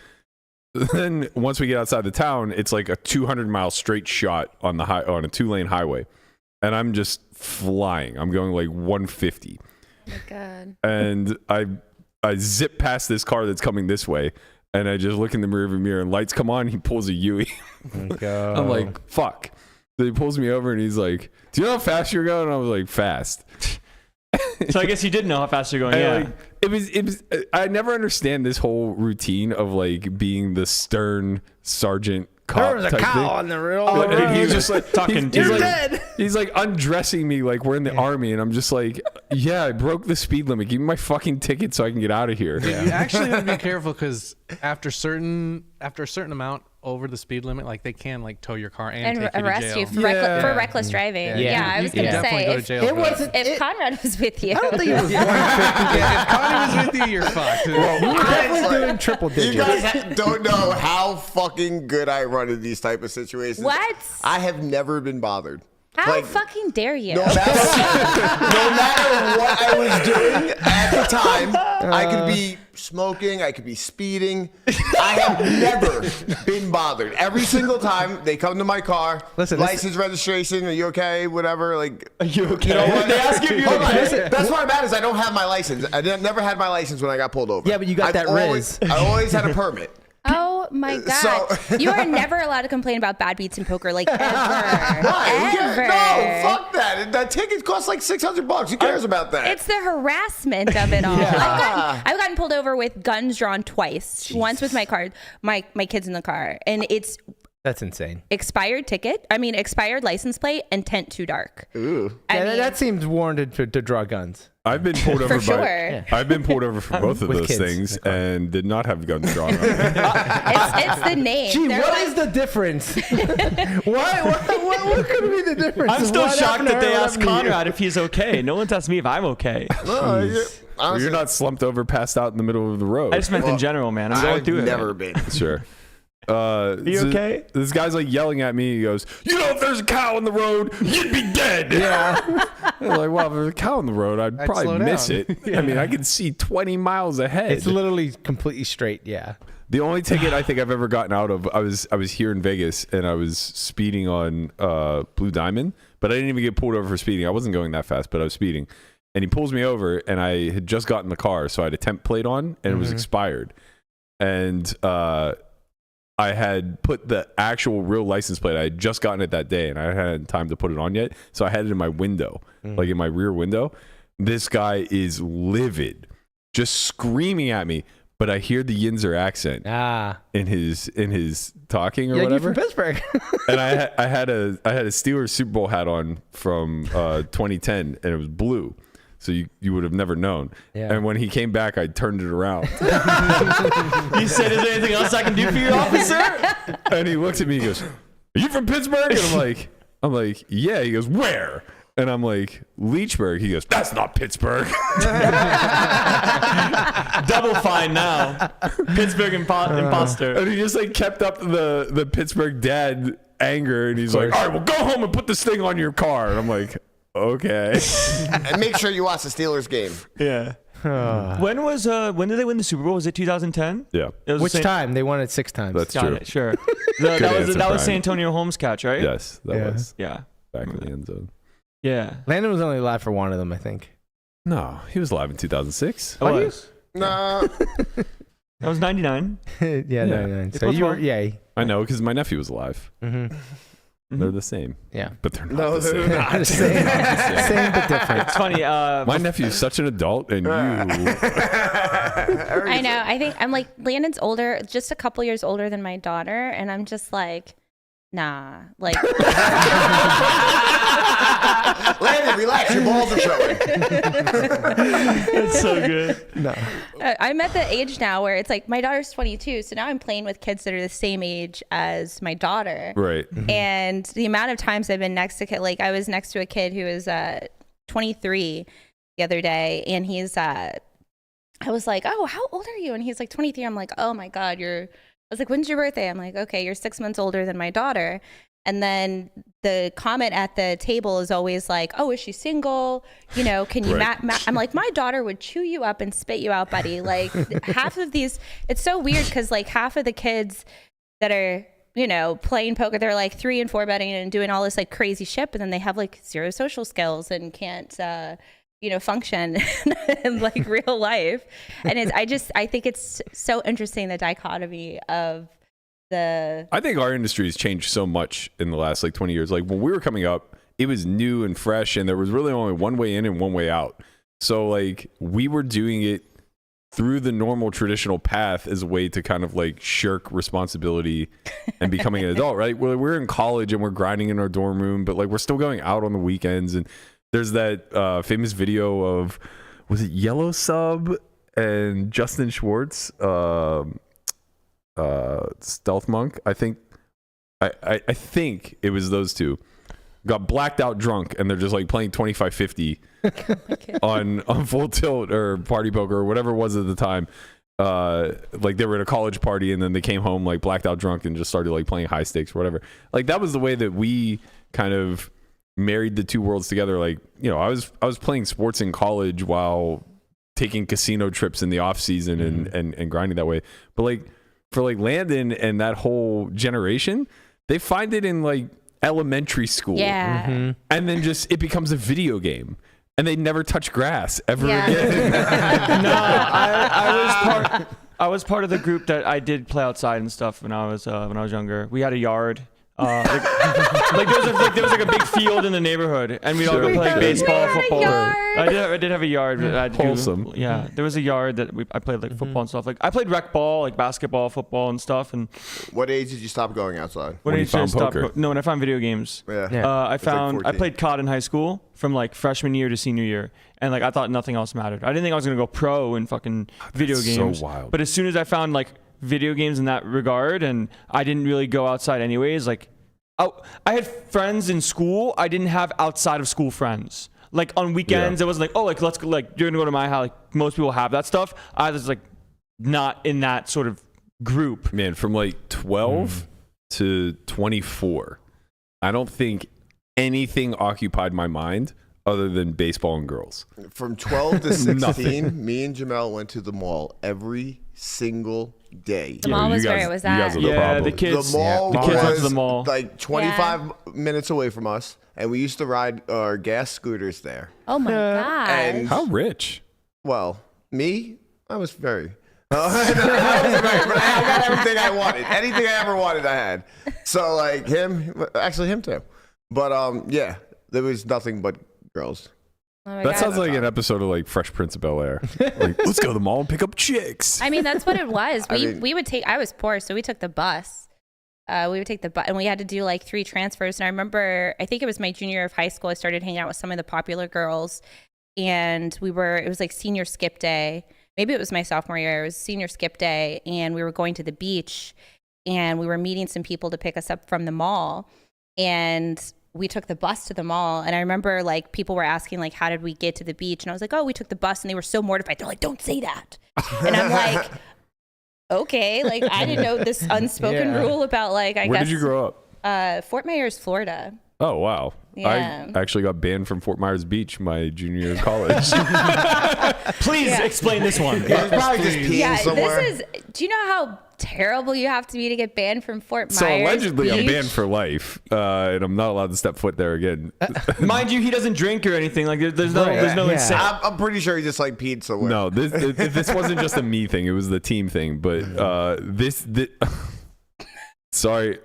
Then once we get outside the town, it's like a 200-mile straight shot on a 2-lane highway. And I'm just flying. I'm going like 150. Oh my God. And I zip past this car that's coming this way. And I just look in the rearview mirror and lights come on. He pulls a Yui. I'm like, fuck. So he pulls me over and he's like, do you know how fast you're going? And I was like, fast. So I guess you did know how fast you're going. And, Yeah. like, it was I never understand this whole routine of like being the stern sergeant cop There was a type cow thing. on the road. And he's just like Talking he's to like, you. dead. He's like undressing me like we're in the army, and I'm just like, yeah, I broke the speed limit. Give me my fucking ticket so I can get out of here. You actually have to be careful because after a certain amount over the speed limit, like they can like tow your car and take you to arrest jail. you for, Yeah. for reckless driving. Yeah. Yeah, I was You going to definitely say, go to if, jail. It for that. wasn't. if Conrad was with you. I don't think it was 150. Yeah, if Connie was with you, you're fucked. You were definitely doing triple You digits. guys don't know how fucking good I run in these type of situations. What? I have never been bothered. How fucking dare you? No matter what I was doing at the time, I could be smoking, I could be speeding. I have never been bothered. Every single time they come to my car, Listen, license, registration, are you okay? Whatever. Like, Are you okay? You know what? They ask you if you're Hold on. okay. That's why I'm mad is I don't have my license. I never had my license when I got pulled over. Yeah, but you got that always, Riz. I always had a permit. Oh my God. You are never allowed to complain about bad beats in poker, like ever. Why? Ever. No, fuck that. That ticket costs like $600. Who cares about that? It's the harassment of it all. Yeah. I've gotten pulled over with guns drawn twice. Once with my car, my kids in the car, and it's That's insane. expired license plate, intent too dark. Ooh. I mean, that seems warranted to draw guns. I've been pulled over For by. sure. I've been pulled over for both of With those kids things in the car. and did not have guns drawn. on me. it's the name. Gee, They're what like- is the difference? What could be the difference? I'm still What shocked happened to that they her? What asked happened to you? Conrad if he's okay. No one's asked me if I'm okay. No, Or honestly, you're not slumped over, passed out in the middle of the road. I just meant in general, man. I'm going I've through it. never been. Sure. You okay? This guy's like yelling at me. He goes, "You know, if there's a cow on the road, you'd be dead." Yeah. I'm like, well, if there's a cow on the road, I'd slow probably miss down. it. I mean, I can see 20 miles ahead. It's literally completely straight. Yeah. The only ticket I think I've ever gotten out of, I was here in Vegas and I was speeding on Blue Diamond, but I didn't even get pulled over for speeding. I wasn't going that fast, but I was speeding. And he pulls me over and I had just gotten the car, so I had a temp plate on and it was expired. And I had put the actual real license plate. I had just gotten it that day and I hadn't had time to put it on yet. So I had it in my window, like in my rear window. This guy is livid, just screaming at me. But I hear the Yinzer accent in his talking or Yeah, whatever. you're from Pittsburgh. And I had a Steelers Super Bowl hat on from 2010, and it was blue, so you would have never known. Yeah. And when he came back, I turned it around, You said, "Is there anything else I can do for you, officer?" and he looks at me. He goes, "Are you from Pittsburgh?" And I'm like, "Yeah." He goes, "Where?" And I'm like, "Leechburg." He goes, "That's not Pittsburgh." Double fine now. Pittsburgh imposter. And he just like kept up the Pittsburgh dad anger, and he's like, "All right, well, go home and put this thing on your car." And I'm like, "Okay." And make sure you watch the Steelers game. Yeah. When did they win the Super Bowl? Was it 2010? Yeah, It was Which San- time? They won it 6 times. that's Got true. it. Sure. that was answer, San Brian. Antonio Holmes catch, right? Yes, that Yeah. was Yeah. back in the end zone. Yeah. Landon was only alive for one of them, I think. No, he was live in 2006. It was. Nah. That was 99. Yeah, no. So both you were, won. yeah. I know because my nephew was alive. Mm-hmm. They're the same, Yeah. but they're not No, the they're same. not. The same, same but different. It's funny. My nephew's such an adult, and you. I know. I think I'm like Landon's older, just a couple years older than my daughter, and I'm just like, nah. Like, Landon, relax. Your balls are showing. It's so good. No. I'm at the age now where it's like my daughter's 22, so now I'm playing with kids that are the same age as my daughter. Right. And the amount of times I've been next to kid, like I was next to a kid who was 23 the other day, and he's I was like, "Oh, how old are you?" And he's like 23. I'm like, "Oh my God, I was like, "When's your birthday?" I'm like, "Okay, you're 6 months older than my daughter." And then the comment at the table is always like, "Oh, is she single? You know, can you Right. I'm like, my daughter would chew you up and spit you out, buddy. Like half of these, it's so weird because like half of the kids that are, you know, playing poker, they're like 3 and 4 betting and doing all this like crazy shit, but then they have like zero social skills and can't, you know, function in like real life. And I think it's so interesting, the dichotomy of I think our industry has changed so much in the last like 20 years. Like when we were coming up, it was new and fresh, and there was really only one way in and one way out. So like we were doing it through the normal traditional path as a way to kind of like shirk responsibility and becoming an adult, right? We're in college and we're grinding in our dorm room, but like we're still going out on the weekends. And there's that famous video of, was it Yellow Sub and Justin Schwartz? Stealth Monk, I think think it was those two, got blacked out drunk, and they're just like playing 25-50 on full tilt or party poker or whatever it was at the time. Like they were at a college party and then they came home like blacked out drunk and just started like playing high stakes or whatever. Like that was the way that we kind of married the two worlds together. Like, you know, I was playing sports in college while taking casino trips in the off season and grinding that way. But like for like Landon and that whole generation, they find it in like elementary school. Yeah. And then just it becomes a video game. And they never touch grass ever again. No, I was part of the group that I did play outside and stuff when I was younger. We had a yard. There was like a big field in the neighborhood, and we'd all go play baseball, football. I did have a yard. Wholesome. Yeah, there was a yard that I played like football and stuff. Like I played rec ball, like basketball, football, and stuff. And What age did you stop going outside? when you age did I found stop? poker. No, when I found video games. Yeah. I found I 14. played COD in high school from like freshman year to senior year, and like I thought nothing else mattered. I didn't think I was gonna go pro in fucking video That's games. so wild. But as soon as I found like video games in that regard, and I didn't really go outside anyways. Like, I had friends in school. I didn't have outside of school friends. Like on weekends, it wasn't like, oh, like let's go, like you're gonna go to my house. Like most people have that stuff. I was like not in that sort of group. Man, from like 12 to 24, I don't think anything occupied my mind other than baseball and girls. From 12 to 16, me and Jamel went to the mall every single day. The mall was where it was You guys at. are the Yeah, problem. the kids. The mall the kids went was to the mall. like 25 minutes away from us, and we used to ride our gas scooters there. Oh my god. And How rich? well, me, I was very. I wasn't very, but I got everything I wanted. Anything I ever wanted, I had. So like him, actually him too. But yeah, there was nothing but girls. Oh my That God. sounds like an episode of like Fresh Prince of Bel-Air. Like, let's go to the mall and pick up chicks. I mean, that's what it was. mean- We would take. I was poor, so we took the bus. We would take the bus, and we had to do like 3 transfers. And I remember, I think it was my junior year of high school. I started hanging out with some of the popular girls, and it was like senior skip day. Maybe it was my sophomore year. It was senior skip day, and we were going to the beach, and we were meeting some people to pick us up from the mall, and we took the bus to the mall. And I remember like people were asking like, how did we get to the beach? And I was like, oh, we took the bus. And they were so mortified. They're like, don't say that. And I'm like, okay. Like I didn't know this unspoken rule about like, I Where guess. did you grow up? Fort Myers, Florida. Oh, wow. Yeah. I actually got banned from Fort Myers Beach my junior year of college. Please explain this one. He was probably just peeing somewhere. Do you know how terrible you have to be to get banned from Fort Myers? So allegedly I'm Beach? banned for life, and I'm not allowed to step foot there again. Mind you, he doesn't drink or anything. Like there's no Yeah. insane. I'm pretty sure he just like peed somewhere. No, this wasn't just a me thing. It was the team thing. But this sorry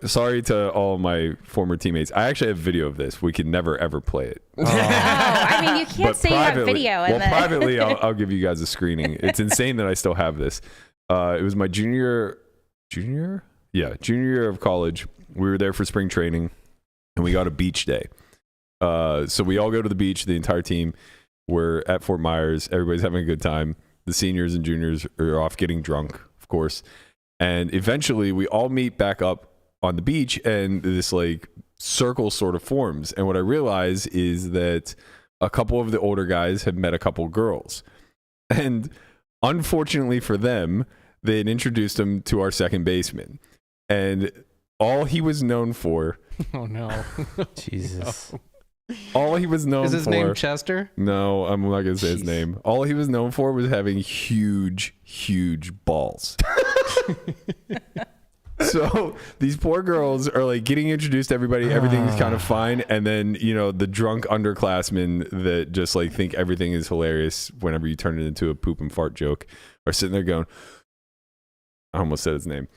to all my former teammates. I actually have video of this. We could never ever play it. Oh, I mean, you can't say you have video. Well, privately, I'll give you guys a screening. It's insane that I still have this. It was my junior year of college. We were there for spring training, and we got a beach day. So we all go to the beach, the entire team. We're at Fort Myers. Everybody's having a good time. The seniors and juniors are off getting drunk, of course. And eventually we all meet back up on the beach, and this like circle sort of forms. And what I realize is that a couple of the older guys have met a couple girls. And unfortunately for them, they had introduced him to our second baseman. And all he was known for, Oh no. Jesus. all he was known Is his for. name Chester? No, I'm not going to say his name. All he was known for was having huge, huge balls. So these poor girls are like getting introduced to everybody. Everything's kind of fine. And then, you know, the drunk underclassmen that just like think everything is hilarious whenever you turn it into a poop and fart joke are sitting there going, I almost said his name.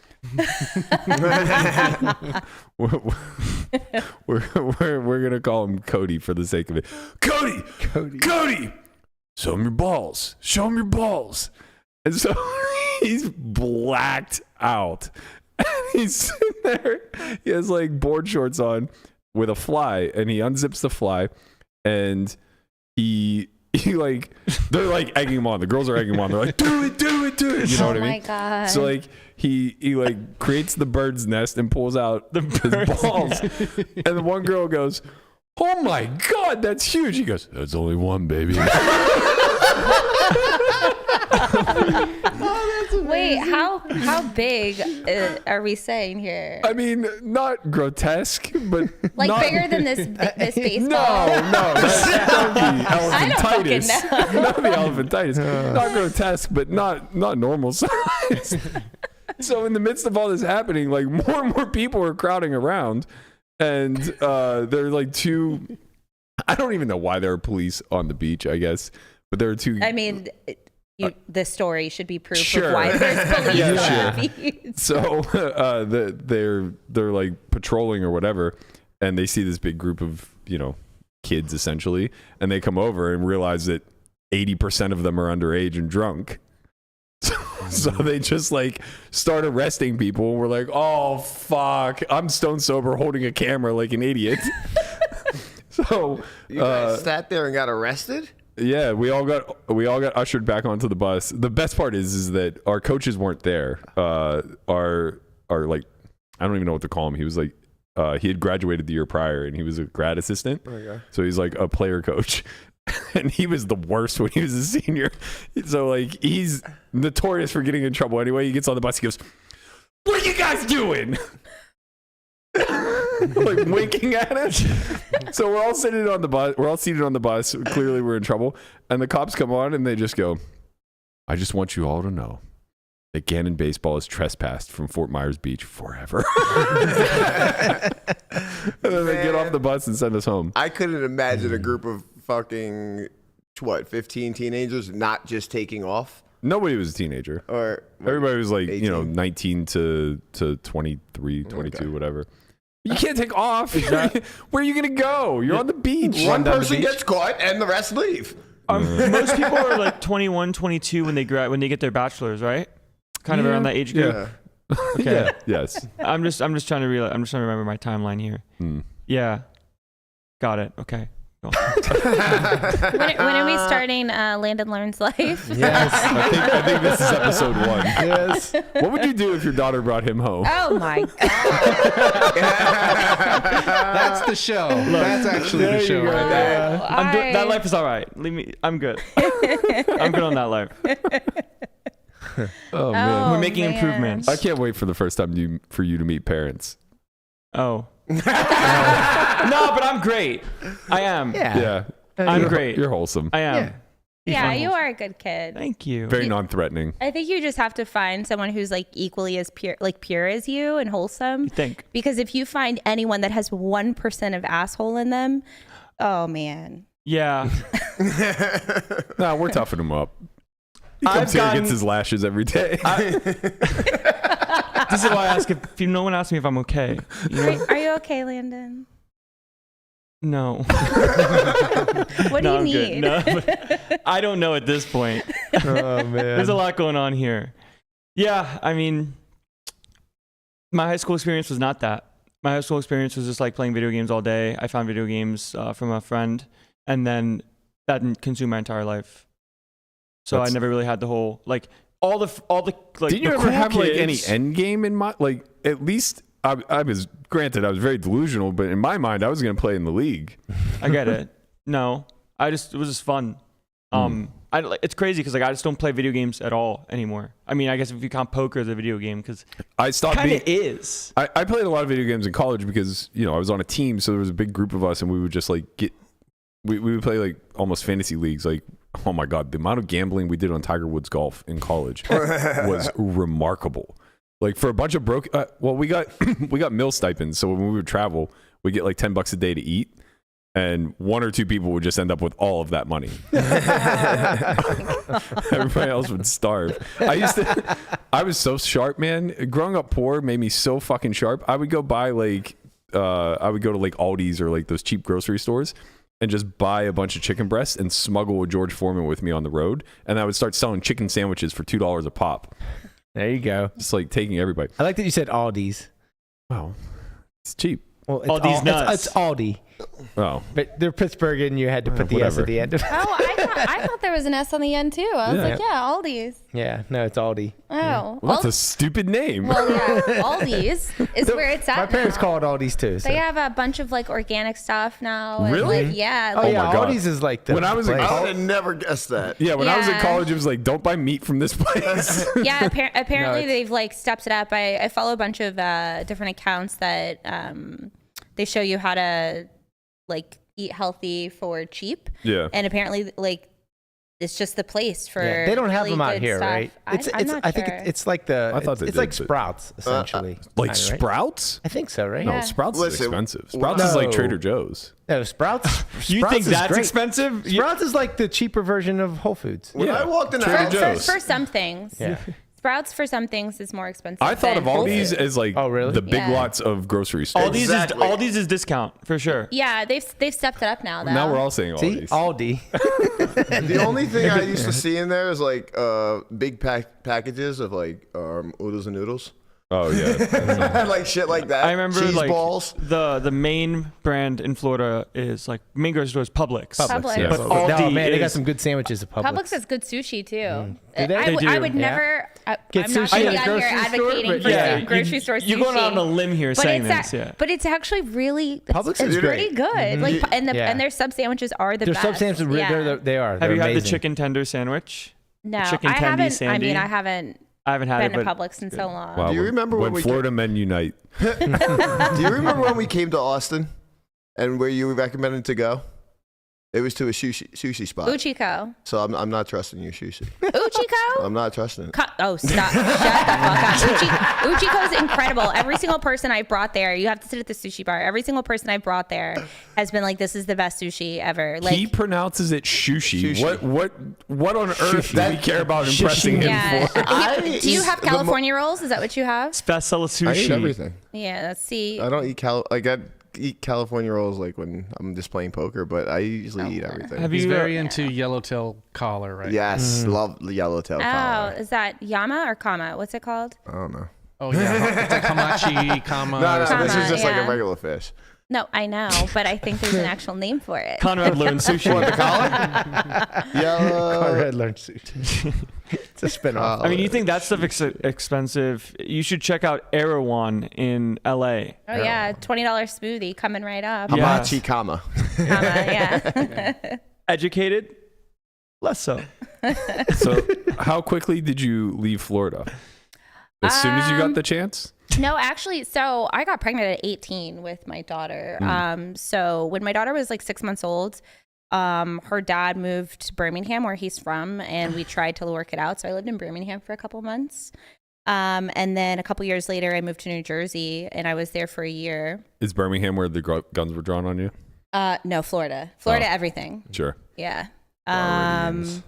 we're gonna call him Cody for the sake of it. Cody, show him your balls. Show him your balls. And so he's blacked out. And he's sitting there. He has like board shorts on with a fly, and he unzips the fly, and he like, they're like egging him on. The girls are egging him on. They're like, do it. You know what I mean? Oh my God. So like he like creates the bird's nest and pulls out his balls. And the one girl goes, "Oh my God, that's huge." He goes, "That's only one, baby." Wait, how big are we saying here? I mean, not grotesque, but Like not, bigger than this baseball? No, that would be I don't fucking elephantitis. know. That would be elephantitis. Not grotesque, but not normal size. So in the midst of all this happening, like more and more people are crowding around, and there are like two. I don't even know why there are police on the beach. I guess, but there are two. I mean, the story should be proof Sure. of why there's police Yeah, on the beach. So they're like patrolling or whatever, and they see this big group of kids essentially, and they come over and realize that 80% of them are underage and drunk. So they just like start arresting people. We're like, oh fuck, I'm stone sober holding a camera like an idiot. So You guys sat there and got arrested? yeah, we all got ushered back onto the bus. The best part is that our coaches weren't there. Our like, I don't even know what to call him. He was like, he had graduated the year prior and he was a grad assistant. Okay. So he's like a player coach. And he was the worst when he was a senior. So like, he's notorious for getting in trouble anyway. He gets on the bus. He goes, "What are you guys doing?" Like winking at us. So we're all sitting on the bus. We're all seated on the bus. Clearly we're in trouble. And the cops come on and they just go, "I just want you all to know that Gannon Baseball is trespassed from Fort Myers Beach forever." And then they get off the bus and send us home. I couldn't imagine a group of fucking 15 teenagers not just taking off. Nobody was a teenager. Or Everybody was like, 18? 19 to 23, 22, Okay. whatever. You can't take off. Where are you going to go? You're on the beach. One person gets caught and the rest leave. Most people are like 21, 22 when they get their bachelor's, right? Kind of around that age group. Yeah. Okay. Yeah. Yes. I'm just trying to realize. I'm just trying to remember my timeline here. Yeah. Got it. Okay. Cool. When are we starting Landon Learns Life? Yes. I think this is episode 1. Yes. What would you do if your daughter brought him home? Oh my God. That's the show. That's actually the show right there. That life is all right. Leave me. I'm good. I'm good on that life. Oh, man. We're making improvements. I can't wait for the first time for you to meet parents. Oh. No, but I'm great. I am. Yeah. I'm You're- great. You're wholesome. I am. Yeah, you are a good kid. Thank you. Very non-threatening. I think you just have to find someone who's like equally as pure as you and wholesome. You think? Because if you find anyone that has 1% of asshole in them, oh man. Yeah. Nah, we're toughing him up. He comes here and gets his lashes every day. This is why I ask if no one asks me if I'm okay. You know? Are you okay, Landon? No. What do you I'm need? good. No, but I don't know at this point. Oh man. There's a lot going on here. Yeah, I mean, my high school experience was not that. My high school experience was just like playing video games all day. I found video games from a friend, and then that consumed my entire life. So I never really had the whole like all the like. Did you the ever cool have like any kids- end game in mind? Like at least I was granted I was very delusional, but in my mind I was going to play in the league. I get it. No, it was just fun. It's crazy because like I just don't play video games at all anymore. I mean, I guess if you count poker as a video game, because I stopped kind being. of is. I played a lot of video games in college because I was on a team, so there was a big group of us, and we would just like we would play like almost fantasy leagues. Like, oh my god, the amount of gambling we did on Tiger Woods golf in college was remarkable. Like for a bunch of broke, we got meal stipends, so when we would travel, we get like $10 a day to eat. And one or two people would just end up with all of that money. Everybody else would starve. I was so sharp, man. Growing up poor made me so fucking sharp. I would go buy I would go to like Aldi's or like those cheap grocery stores and just buy a bunch of chicken breasts and smuggle a George Foreman with me on the road. And I would start selling chicken sandwiches for $2 a pop. There you go. Just like taking everybody. I like that you said Aldi's. Wow. It's cheap. Well, it's Aldi's nuts. It's Aldi. Oh. But they're Pittsburgh and you had to put the S whatever. at the end of it. Oh, I I thought there was an S on the end too. I was like, yeah, Aldi's. Yeah, no, it's Aldi. Oh, Well, that's a stupid name. Well, yeah, Aldi's is where it's at. My parents now. call it Aldi's too. So. They have a bunch of like organic stuff now. And, Really? Like, yeah. Oh Like, yeah, my God. Aldi's is like the When I was in place. I would have never guessed that. Yeah, when I was in Yeah. college, it was like, don't buy meat from this place. yeah. Apparently, it's- they've like stepped it up. I follow a bunch of different accounts that they show you how to like eat healthy for cheap. Yeah. And apparently, like, it's just the place for. Yeah, they don't have really them out good here, stuff. right? I'm not I think sure. it's like the. I thought they it's like did, but- Sprouts essentially. Like kinda, right? Sprouts? I think so, right? No, Yeah. Sprouts Listen, is expensive. Sprouts is like No. Trader Joe's. No, Sprouts. You Sprouts think is that's great. expensive? Sprouts is like the cheaper version of Whole Foods. When Yeah. I walked in the Trader house, Joe's. for some things. Yeah. Sprouts for some things is more expensive. I thought than of Whole Aldi's Foods. as like Oh, really? the big Yeah. lots of grocery stores. Exactly. Aldi's is discount for sure. Yeah, they've stepped it up now though. Now we're all saying See, Aldi's. Aldi. the only thing I used to see in there is like big packages of like oodles and noodles. Oh, yeah. Like shit like that. I remember cheese like balls. the main brand in Florida is like main grocery store is Publix. Publix. Yeah. But no, Aldi man, they got is- some good sandwiches at Publix. Publix has good sushi too. Do they? I, They I do. would Yeah. never. Get I'm not sushi going to at be the out here grocery store, advocating but for yeah, grocery store sushi. You're going out on a limb here but saying it's this, yeah. But it's actually really Publix it's is pretty great. good. Like and Yeah. and their sub sandwiches are the Their best. sub sandwiches, Yeah. they are. Have They're you had the amazing. chicken tender sandwich? No, chicken I tendy haven't. I sandy? mean, I haven't I haven't had been it, to but Publix in so long. Wow, Do you remember when we Florida men unite? Do you remember when we came to Austin and where you recommended to go? It was to a sushi spot. Uchiko. So I'm not trusting your sushi. Uchiko? I'm not trusting it. Oh, stop. Shut the fuck up. Uchiko is incredible. Every single person I brought there, you have to sit at the sushi bar. Every single person I brought there has been like, this is the best sushi ever. Like, He pronounces it sushi. Sushi. What on earth do we care about Sushi. impressing him yeah. for? Do you have California rolls? Is that what you have? special sushi. I eat everything. Yeah, let's see. I don't eat I eat California rolls like when I'm just playing poker, but I usually eat everything. Have He's you very into yellowtail collar, right? Yes, love the yellowtail Oh, collar. is that Yama or Kama? What's it called? I don't know. Oh yeah, it's like hamachi, kama. No, or this something. is just like yeah. a regular fish. No, I know, but I think there's an actual name for it. Conrad learned sushi. Yellow. Conrad learned sushi. It's a spinoff. I mean, you think that stuff is expensive? You should check out Erewhon in LA. Oh yeah, $20 smoothie coming right up. Yeah. Hamachi kama. Kama, yeah. Educated? Less so. So, how quickly did you leave Florida? As soon as you got the chance? No, actually, so I got pregnant at 18 with my daughter. So when my daughter was like 6 months old, her dad moved to Birmingham, where he's from, and we tried to work it out. So I lived in Birmingham for a couple months. And then a couple years later, I moved to New Jersey, and I was there for a year. Is Birmingham where the guns were drawn on you? No, Florida. Florida, Oh. everything. Sure. Yeah. Floridians.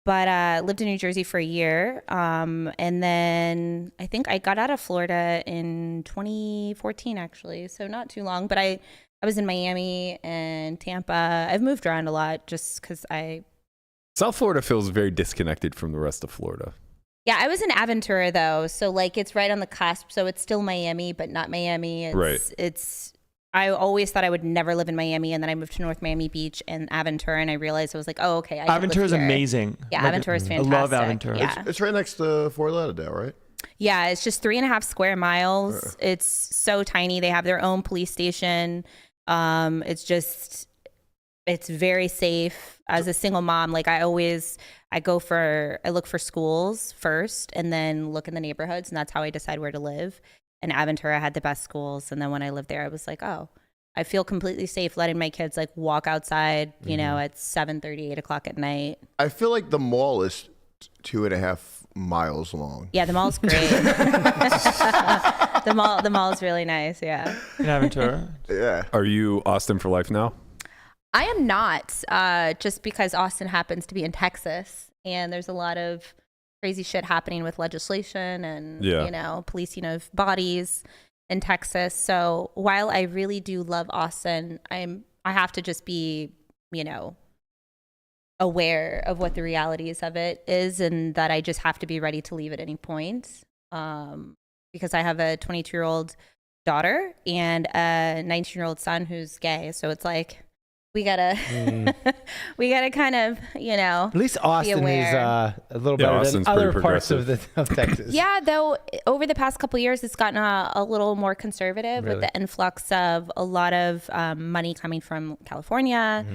But lived in New Jersey for a year. And then I think I got out of Florida in 2014, actually. So not too long. But I was in Miami and Tampa. I've moved around a lot just because South Florida feels very disconnected from the rest of Florida. Yeah, I was in Aventura, though. So, like, it's right on the cusp. So it's still Miami, but not Miami. I always thought I would never live in Miami, and then I moved to North Miami Beach and Aventura, and I realized I was like, oh, okay. Aventura is amazing. Yeah, Like, Aventura is I fantastic. love Aventura. Yeah. It's right next to Fort Lauderdale, right? Yeah, it's just 3.5 square miles. It's so tiny. They have their own police station. It's very safe. As a single mom, like I look for schools first and then look in the neighborhoods, and that's how I decide where to live. And Aventura had the best schools. And then when I lived there, I was like, oh, I feel completely safe letting my kids like walk outside, you know, at 7:30, 8 o'clock at night. I feel like the mall is 2.5 miles long. Yeah, the mall's great. the mall is really nice. Yeah. In Aventura. Yeah. Are you Austin for life now? I am not, just because Austin happens to be in Texas, and there's a lot of crazy shit happening with legislation and, Yeah. you know, policing of bodies in Texas. So while I really do love Austin, I have to just be, you know, aware of what the realities of it is, and that I just have to be ready to leave at any point. Because I have a 22-year-old daughter and a 19-year-old son who's gay. So it's like, we gotta we gotta kind of, you know, At least Austin is aware. a little Yeah, better Austin's than other pretty parts of Texas. Yeah, though over the past couple of years, it's gotten a little more conservative with the influx of a lot of money coming from California.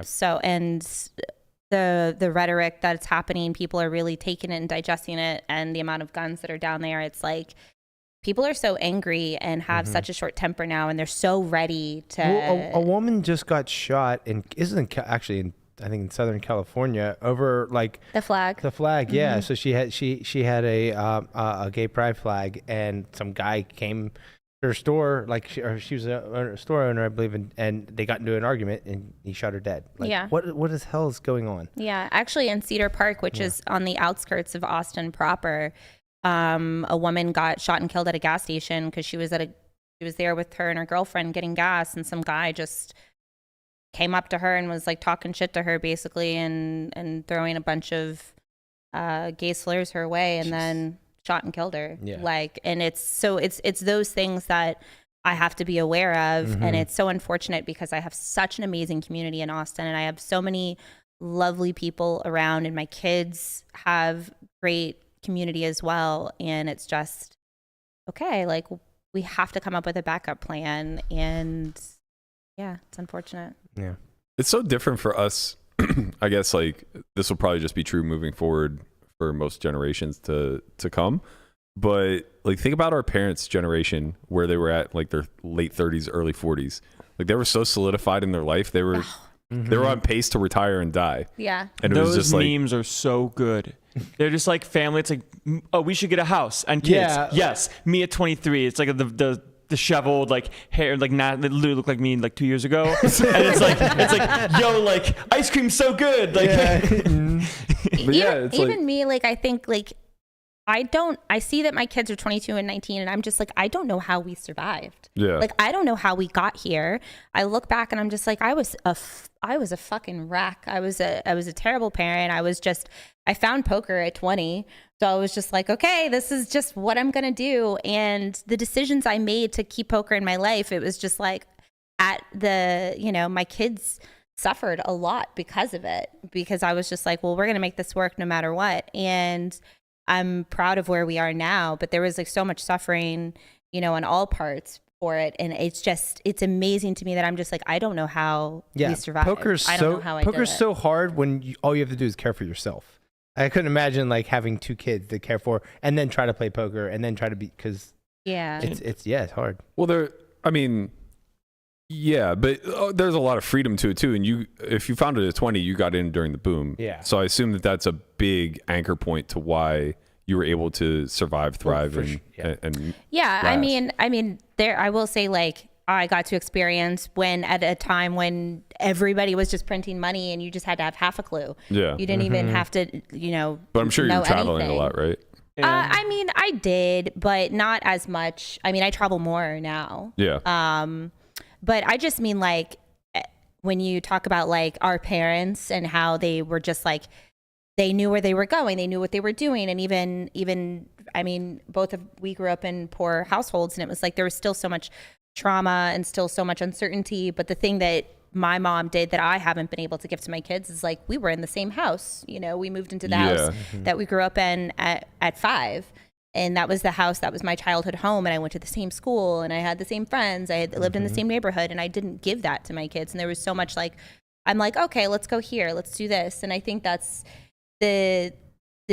So, and the rhetoric that's happening, people are really taking it and digesting it, and the amount of guns that are down there, it's like people are so angry and have such a short temper now, and they're so ready to. Well, a woman just got shot actually in, I think, in Southern California over like the flag. The flag, yeah. So she had a gay pride flag, and some guy came to her store, like she was a store owner, I believe, and they got into an argument, and he shot her dead. Like, Yeah. What the hell is going on? Yeah, actually in Cedar Park, which is on the outskirts of Austin proper, a woman got shot and killed at a gas station because she was there with her and her girlfriend getting gas, and some guy just came up to her and was like talking shit to her basically, and throwing a bunch of gay slurs her way, and then shot and killed her. Yeah. Like, and it's those things that I have to be aware of, and it's so unfortunate because I have such an amazing community in Austin, and I have so many lovely people around, and my kids have great community as well, and it's just okay, like we have to come up with a backup plan, and yeah, it's unfortunate. Yeah, it's so different for us. I guess like this will probably just be true moving forward for most generations to come, but like think about our parents' generation where they were at like their late 30s, early 40s. Like they were so solidified in their life, they were on pace to retire and die. Yeah. And those it was just memes are so good. They're just like family. It's like, oh, we should get a house and kids. Yeah. Yes, me at 23. It's like the disheveled like hair, like not that literally looked like me like 2 years ago. And it's like yo, like ice cream's so good. Like But yeah, it's even like, me, like I think like I see that my kids are 22 and 19, and I'm just like, I don't know how we survived. yeah. Like, I don't know how we got here. I look back and I'm just like, I was a fucking wreck. I was a terrible parent. I found poker at 20. So I was just like, okay, this is just what I'm going to do. And the decisions I made to keep poker in my life, it was just like my kids suffered a lot because of it, because I was just like, well, we're going to make this work no matter what. And I'm proud of where we are now, but there was like so much suffering, on all parts for it. And it's amazing to me that I'm just like, I don't know how we survived. Poker's so hard when all you have to do is care for yourself. I couldn't imagine like having two kids to care for and then try to play poker and then try to be, because it's hard. Well, yeah, but there's a lot of freedom to it too. And if you found it at 20, you got in during the boom. Yeah. So I assume that's a big anchor point to why you were able to survive, thrive, and yeah. last. I mean, I will say, like, I got to experience at a time when everybody was just printing money and you just had to have half a clue. Yeah. You didn't even have to, But I'm sure you're traveling anything. a lot, right? I mean, I did, but not as much. I mean, I travel more now. Yeah. But I just mean, like, when you talk about like our parents and how they were just like, they knew where they were going, they knew what they were doing. And even, I mean, we grew up in poor households, and it was like, there was still so much trauma and still so much uncertainty. But the thing that my mom did that I haven't been able to give to my kids is like, we were in the same house. We moved into the house that we grew up in at 5. And that was the house that was my childhood home. And I went to the same school, and I had the same friends. I had lived in the same neighborhood, and I didn't give that to my kids. And there was so much like, I'm like, okay, let's go here. Let's do this. And I think that's the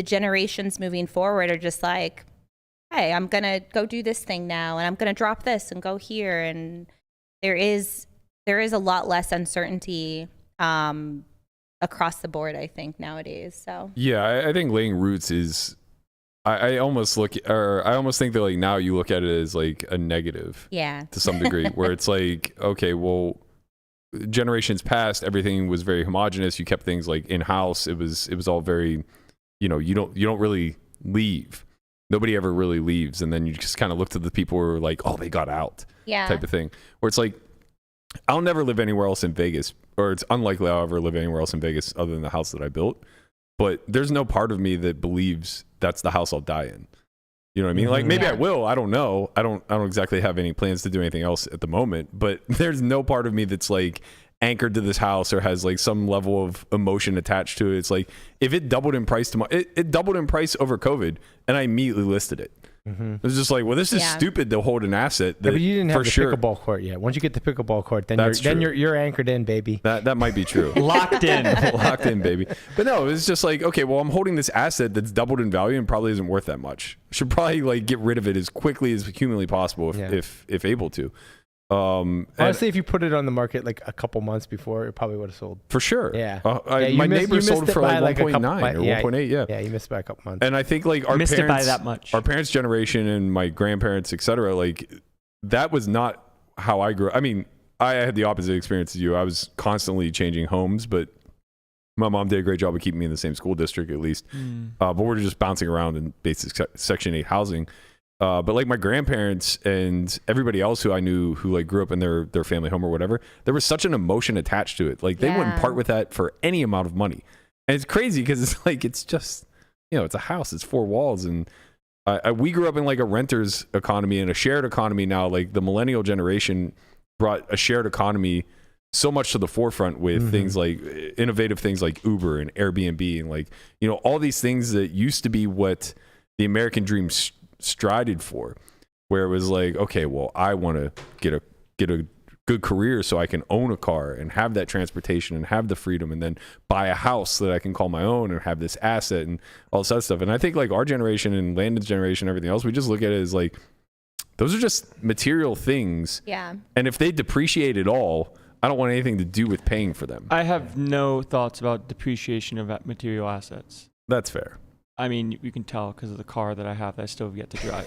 generations moving forward are just like, hey, I'm going to go do this thing now, and I'm going to drop this and go here. And there is a lot less uncertainty across the board, I think, nowadays. So Yeah, I think laying roots is, I almost think that like now you look at it as like a negative to some degree, where it's like, okay, well, generations past, everything was very homogenous. You kept things like in house. It was all very, you don't really leave. Nobody ever really leaves, and then you just kind of look to the people who are like, oh, they got out, type of thing. Where it's like, I'll never live anywhere else in Vegas, or it's unlikely I'll ever live anywhere else in Vegas other than the house that I built. But there's no part of me that believes that's the house I'll die in. You know what I mean? Like maybe I will. I don't know. I don't exactly have any plans to do anything else at the moment. But there's no part of me that's like anchored to this house or has like some level of emotion attached to it. It's like if it doubled in price tomorrow, it doubled in price over COVID, and I immediately listed it. It was just like, well, this is stupid to hold an asset. That, but you didn't have the sure, pickleball court yet. Once you get the pickleball court, then That's you're anchored in, baby. that might be true. Locked in. Locked in, baby. But no, it's just like, okay, well, I'm holding this asset that's doubled in value and probably isn't worth that much. Should probably like get rid of it as quickly as humanly possible if able to. Honestly, if you put it on the market like a couple months before, it probably would have sold. For sure. Yeah. My neighbor sold it for like 1.9 or 1.8. Yeah. Yeah, you missed by a couple months. And I think like our Missed parents, it by that much. Our parents' generation and my grandparents, etc. Like that was not how I grew up. I mean, I had the opposite experience as you. I was constantly changing homes, but my mom did a great job of keeping me in the same school district at least. But we're just bouncing around in basic Section 8 housing. But like my grandparents and everybody else who I knew who like grew up in their family home or whatever, there was such an emotion attached to it. Like they wouldn't part with that for any amount of money. And it's crazy because it's like, it's just, it's a house, it's 4 walls. And we grew up in like a renter's economy and a shared economy now. Like the millennial generation brought a shared economy so much to the forefront with things like innovative things like Uber and Airbnb and like, all these things that used to be what the American dream strided for, where it was like, okay, well, I want to get a good career so I can own a car and have that transportation and have the freedom and then buy a house that I can call my own and have this asset and all this other stuff. And I think like our generation and Landon's generation, everything else, we just look at it as like, those are just material things. Yeah. And if they depreciate at all, I don't want anything to do with paying for them. I have no thoughts about depreciation of material assets. That's fair. I mean, you can tell because of the car that I have that I still have yet to drive.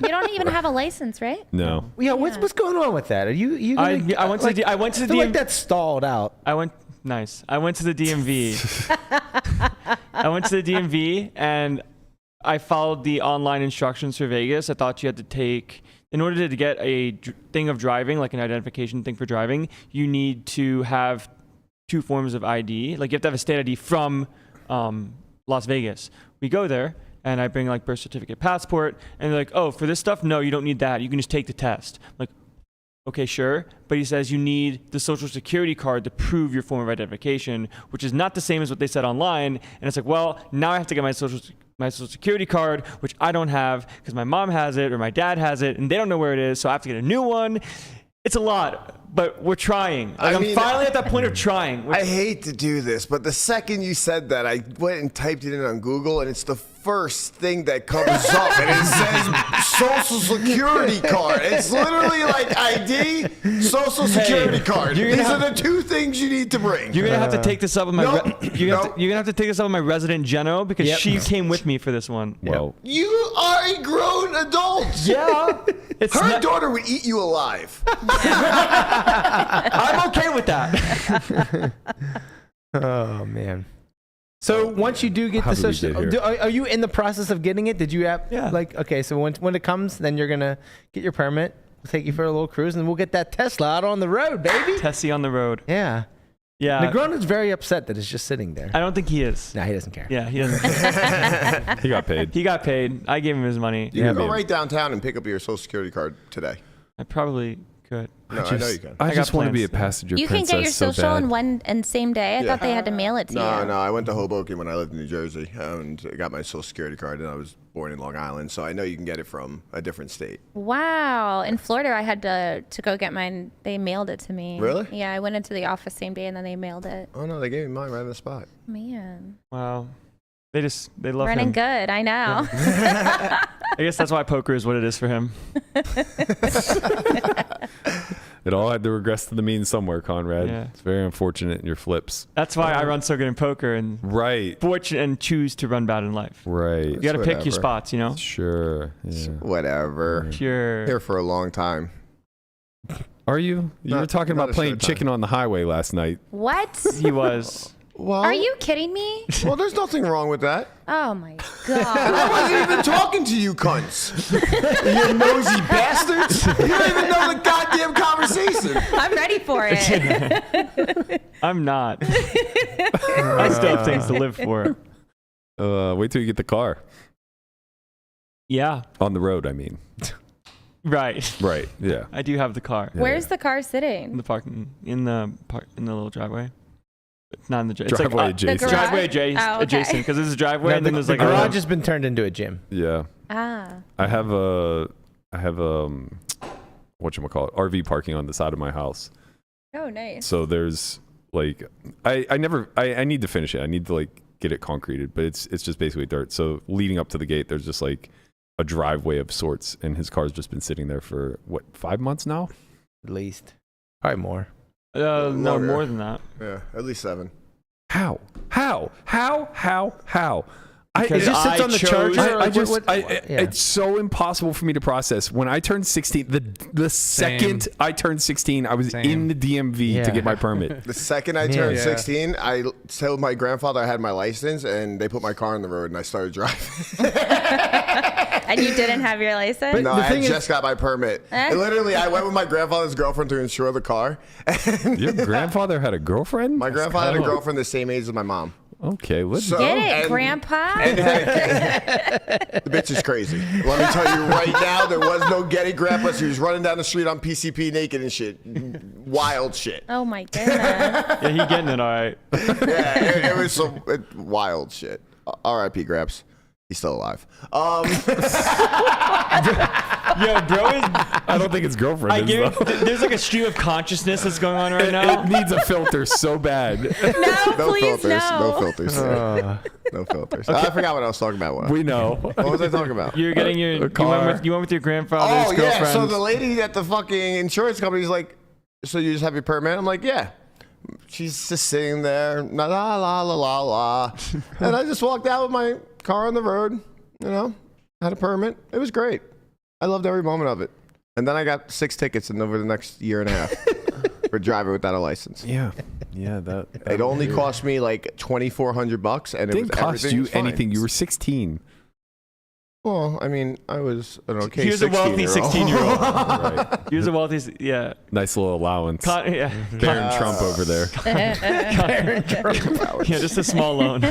You don't even have a license, right? No. Yeah, what's going on with that? Are you? I Gonna, went to the I feel DMV. like that's stalled out. I went to the DMV. I went to the DMV and I followed the online instructions for Vegas. I thought you had to take, in order to get a thing of driving, like an identification thing for driving, you need to have 2 forms of ID. Like you have to have a state ID from Las Vegas. We go there and I bring like birth certificate, passport, and they're like, oh, for this stuff, no, you don't need that. You can just take the test. I'm like, okay, sure. But he says you need the social security card to prove your form of identification, which is not the same as what they said online. And it's like, well, now I have to get my social security card, which I don't have because my mom has it or my dad has it and they don't know where it is. So I have to get a new one. It's a lot, but we're trying. Like, I'm finally at that point of trying. I hate to do this, but the second you said that, I went and typed it in on Google, and it's the first thing that comes up, and it says Social Security card. It's literally like ID, Social Security card. These are the 2 things you need to bring. You're gonna have to take this up with my. You're gonna have to take this up with my resident Geno because she came with me for this one. Well, You are a grown adult. Yeah, Her daughter would eat you alive. I'm okay with that. Oh man. So once you do get How the did we social, get here? are you in the process of getting it? Did you have Yeah. like okay? So when it comes, then you're gonna get your permit. We'll take you for a little cruise, and we'll get that Tesla out on the road, baby. Tessie on the road. Yeah. Yeah. Negron is very upset that it's just sitting there. I don't think he is. No, he doesn't care. Yeah, he doesn't. he got paid. He got paid. I gave him his money. You can go man. right downtown and pick up your Social Security card today. I probably could. No, I know you can. I got just want to be plans. a passenger You can princess get your so social bad. in one and same day. I thought they had to mail it to you. No, I went to Hoboken when I lived in New Jersey and I got my Social Security card, and I was born in Long Island, so I know you can get it from a different state. Wow. In Florida, I had to go get mine. They mailed it to me. Really? Yeah, I went into the office same day and then they mailed it. Oh no, they gave me mine right on the spot. Man. Wow. They love Running him. good. I know. I guess that's why poker is what it is for him. It all had to regress to the mean somewhere, Conrad. Yeah. It's very unfortunate in your flips. That's why I run so good in poker and Right. choose to run bad in life. Right. You got to pick Whatever. your spots, you know? Sure. Yeah. Whatever. Pure. Here for a long time. Are you? You Not- were talking not about a playing short time. chicken on the highway last night. What? He was. Well, Are you kidding me? Well, there's nothing wrong with that. Oh my I God. wasn't even talking to you cunts. You nosy bastards. You don't even know the goddamn conversation. I'm ready for it. I'm not. I still have things to live for. Wait till you get the car. Yeah. On the road, I mean. Right. Right. Yeah. I do have the car. Where's the car In sitting? the parking, in the little driveway. It's not in the Driveway It's adjacent. The garage? driveway Oh, okay. adjacent because there's a driveway No, and then the there's like garage has been turned into a gym. Yeah. Ah. I have whatchamacallit, RV parking on the side of my house. Oh, nice. So there's like I need to finish it. I need to like get it concreted, but it's just basically dirt. So leading up to the gate, there's just like a driveway of sorts, and his car's just been sitting there for what, 5 months now? At least. Probably more. no, Longer. more than that. Yeah, at least 7. How? Because It just sits on the charger. It's so impossible for me to process. When I turned 16, the second I turned 16, I was in the DMV to get my permit. The second I turned 16, I told my grandfather I had my license, and they put my car on the road, and I started driving. And you didn't have your license? No, I just got my permit. And literally, I went with my grandfather's girlfriend to insure the car. And Your grandfather had a girlfriend? my grandfather had a girlfriend the same age as my mom. Okay, let's So- Get it, and- Grandpa? The bitch is crazy. Let me tell you right now, there was no getting grandpa. She was running down the street on PCP naked and shit. Wild shit. Oh, my goodness. Yeah, he getting it all right. Yeah, it was some wild shit. R.I.P. Gramps. He's still alive. Yo, bro, I don't think his girlfriend I is, get though. there's like a stream of consciousness that's going on right now. It needs a filter so bad. No, please, filters. no. No filters. No filters. I forgot what I was talking about. We know. What was I talking about? You're getting your you went with your grandfather's Oh, girlfriend. yeah. So the lady at the fucking insurance company is like, so you just have your permit? I'm like, yeah. She's just sitting there, la la la la la la. And I just walked out with my car on the road, had a permit. It was great. I loved every moment of it. And then I got 6 tickets over the next year and a half for driving without a license. Yeah. That It only cost me like $2,400, and it didn't cost everything you was fine. anything. You were 16. Well, I mean, I was an okay He was a wealthy 16-year-old. Right. He was a wealthy, yeah. Nice little allowance. Yeah. Baron Trump over there. Yeah, just a small loan.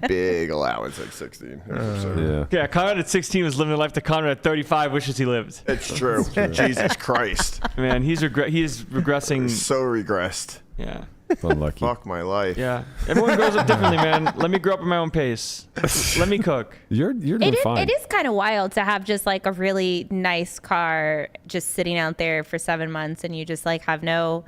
Big allowance at 16. Yeah. Yeah, Conrad at 16 was living a life that Conrad at 35 wishes he lived. It's true. Jesus Christ. Man, he is regressing. So regressed. Yeah. Unlucky. Fuck my life. Yeah. Everyone grows up differently, man. Let me grow up at my own pace. Let me cook. You're doing fine. It is kind of wild to have just like a really nice car just sitting out there for 7 months, and you just like have no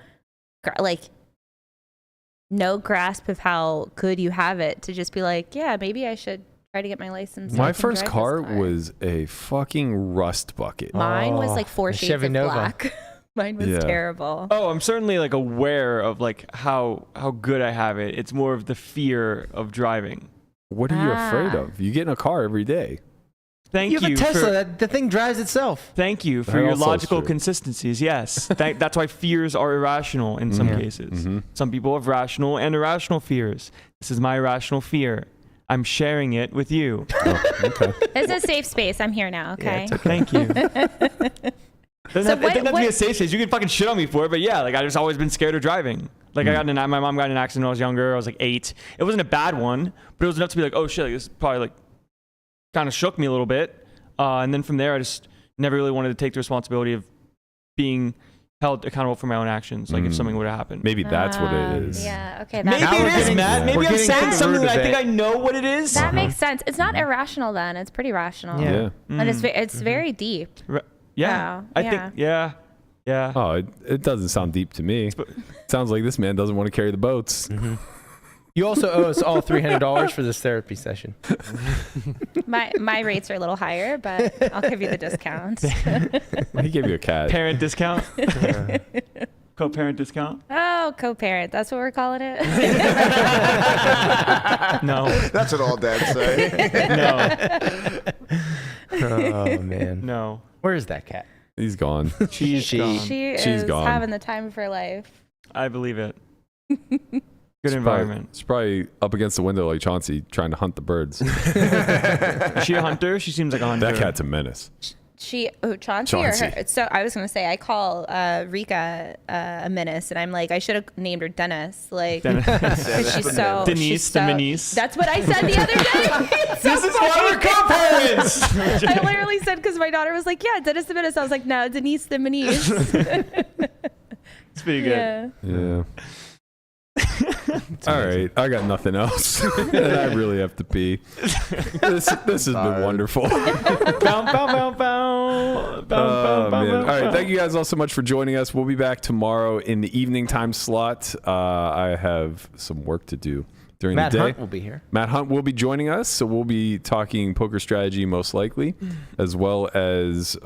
grasp of how good you have it to just be like, yeah, maybe I should try to get my license. so I My can first drive car this car. was a fucking rust bucket. Mine was like 4 a shades Chevy of Nova. black. Mine was Yeah. terrible. Oh, I'm certainly like aware of like how good I have it. It's more of the fear of driving. What are you afraid of? You get in a car every day. Thank You have you a Tesla. for The thing drives itself. thank you for That your also is logical true. consistencies. Yes, that's why fears are irrational in some cases. Some people have rational and irrational fears. This is my irrational fear. I'm sharing it with you. Okay. It's a safe space. I'm here now. Okay. Thank you. It doesn't have to be a safe space. You can fucking shit on me for it, but yeah, like I just always been scared of driving. Like my mom got in an accident when I was younger. I was like 8. It wasn't a bad one, but it was enough to be like, oh shit, like, this probably like kind of shook me a little bit. And then from there, I just never really wanted to take the responsibility of being held accountable for my own actions. Like if something would have happened. Maybe that's what it is. Yeah. Okay. Maybe Now we're it is, getting- Matt. Maybe we're I'm getting saying to the something root that I of think it. I know what it is. That makes sense. It's not irrational then. It's pretty rational. Yeah. And it's very deep. Yeah. Wow. I think, yeah. Oh, it doesn't sound deep to me. Sounds like this man doesn't want to carry the boats. You also owe us all $300 for this therapy session. My rates are a little higher, but I'll give you the discount. He gave you a cat. Parent discount. Co-parent discount. Oh, co-parent. That's what we're calling it. No. That's what all dads say. No. Oh, man. No. Where is that cat? He's gone. She's gone. She She's is gone. having the time of her life. I believe it. Good environment. She's probably up against the window like Chauncey trying to hunt the birds. Is she a hunter? She seems like a hunter. That cat's a menace. Chauncey or Chauncey. her? So I was gonna say I call Rika a menace, and I'm like I should have named her Dennis, like because she's so Denise, the menace. That's what I said the other day. This is why we're co-parents. I literally said because my daughter was like, yeah, Dennis the menace. I was like, no, Denise the menace. It's pretty good. Yeah. All right, I got nothing else. And I really have to pee. This has been wonderful. Bow, bow, bow, bow. Bow, bow, bow, Man. All bow. right, thank you guys all so much for joining us. We'll be back tomorrow in the evening time slot. I have some work to do during Matt the day. Hunt will be here. Matt Hunt will be joining us, so we'll be talking poker strategy most likely, as well as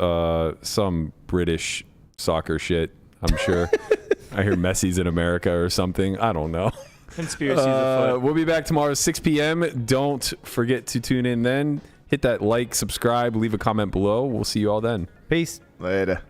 some British soccer shit, I'm sure. I hear Messi's in America or something. I don't know. Conspiracies afoot. We'll be back tomorrow 6 p.m. Don't forget to tune in then. Hit that like, subscribe, leave a comment below. We'll see you all then. Peace. Later.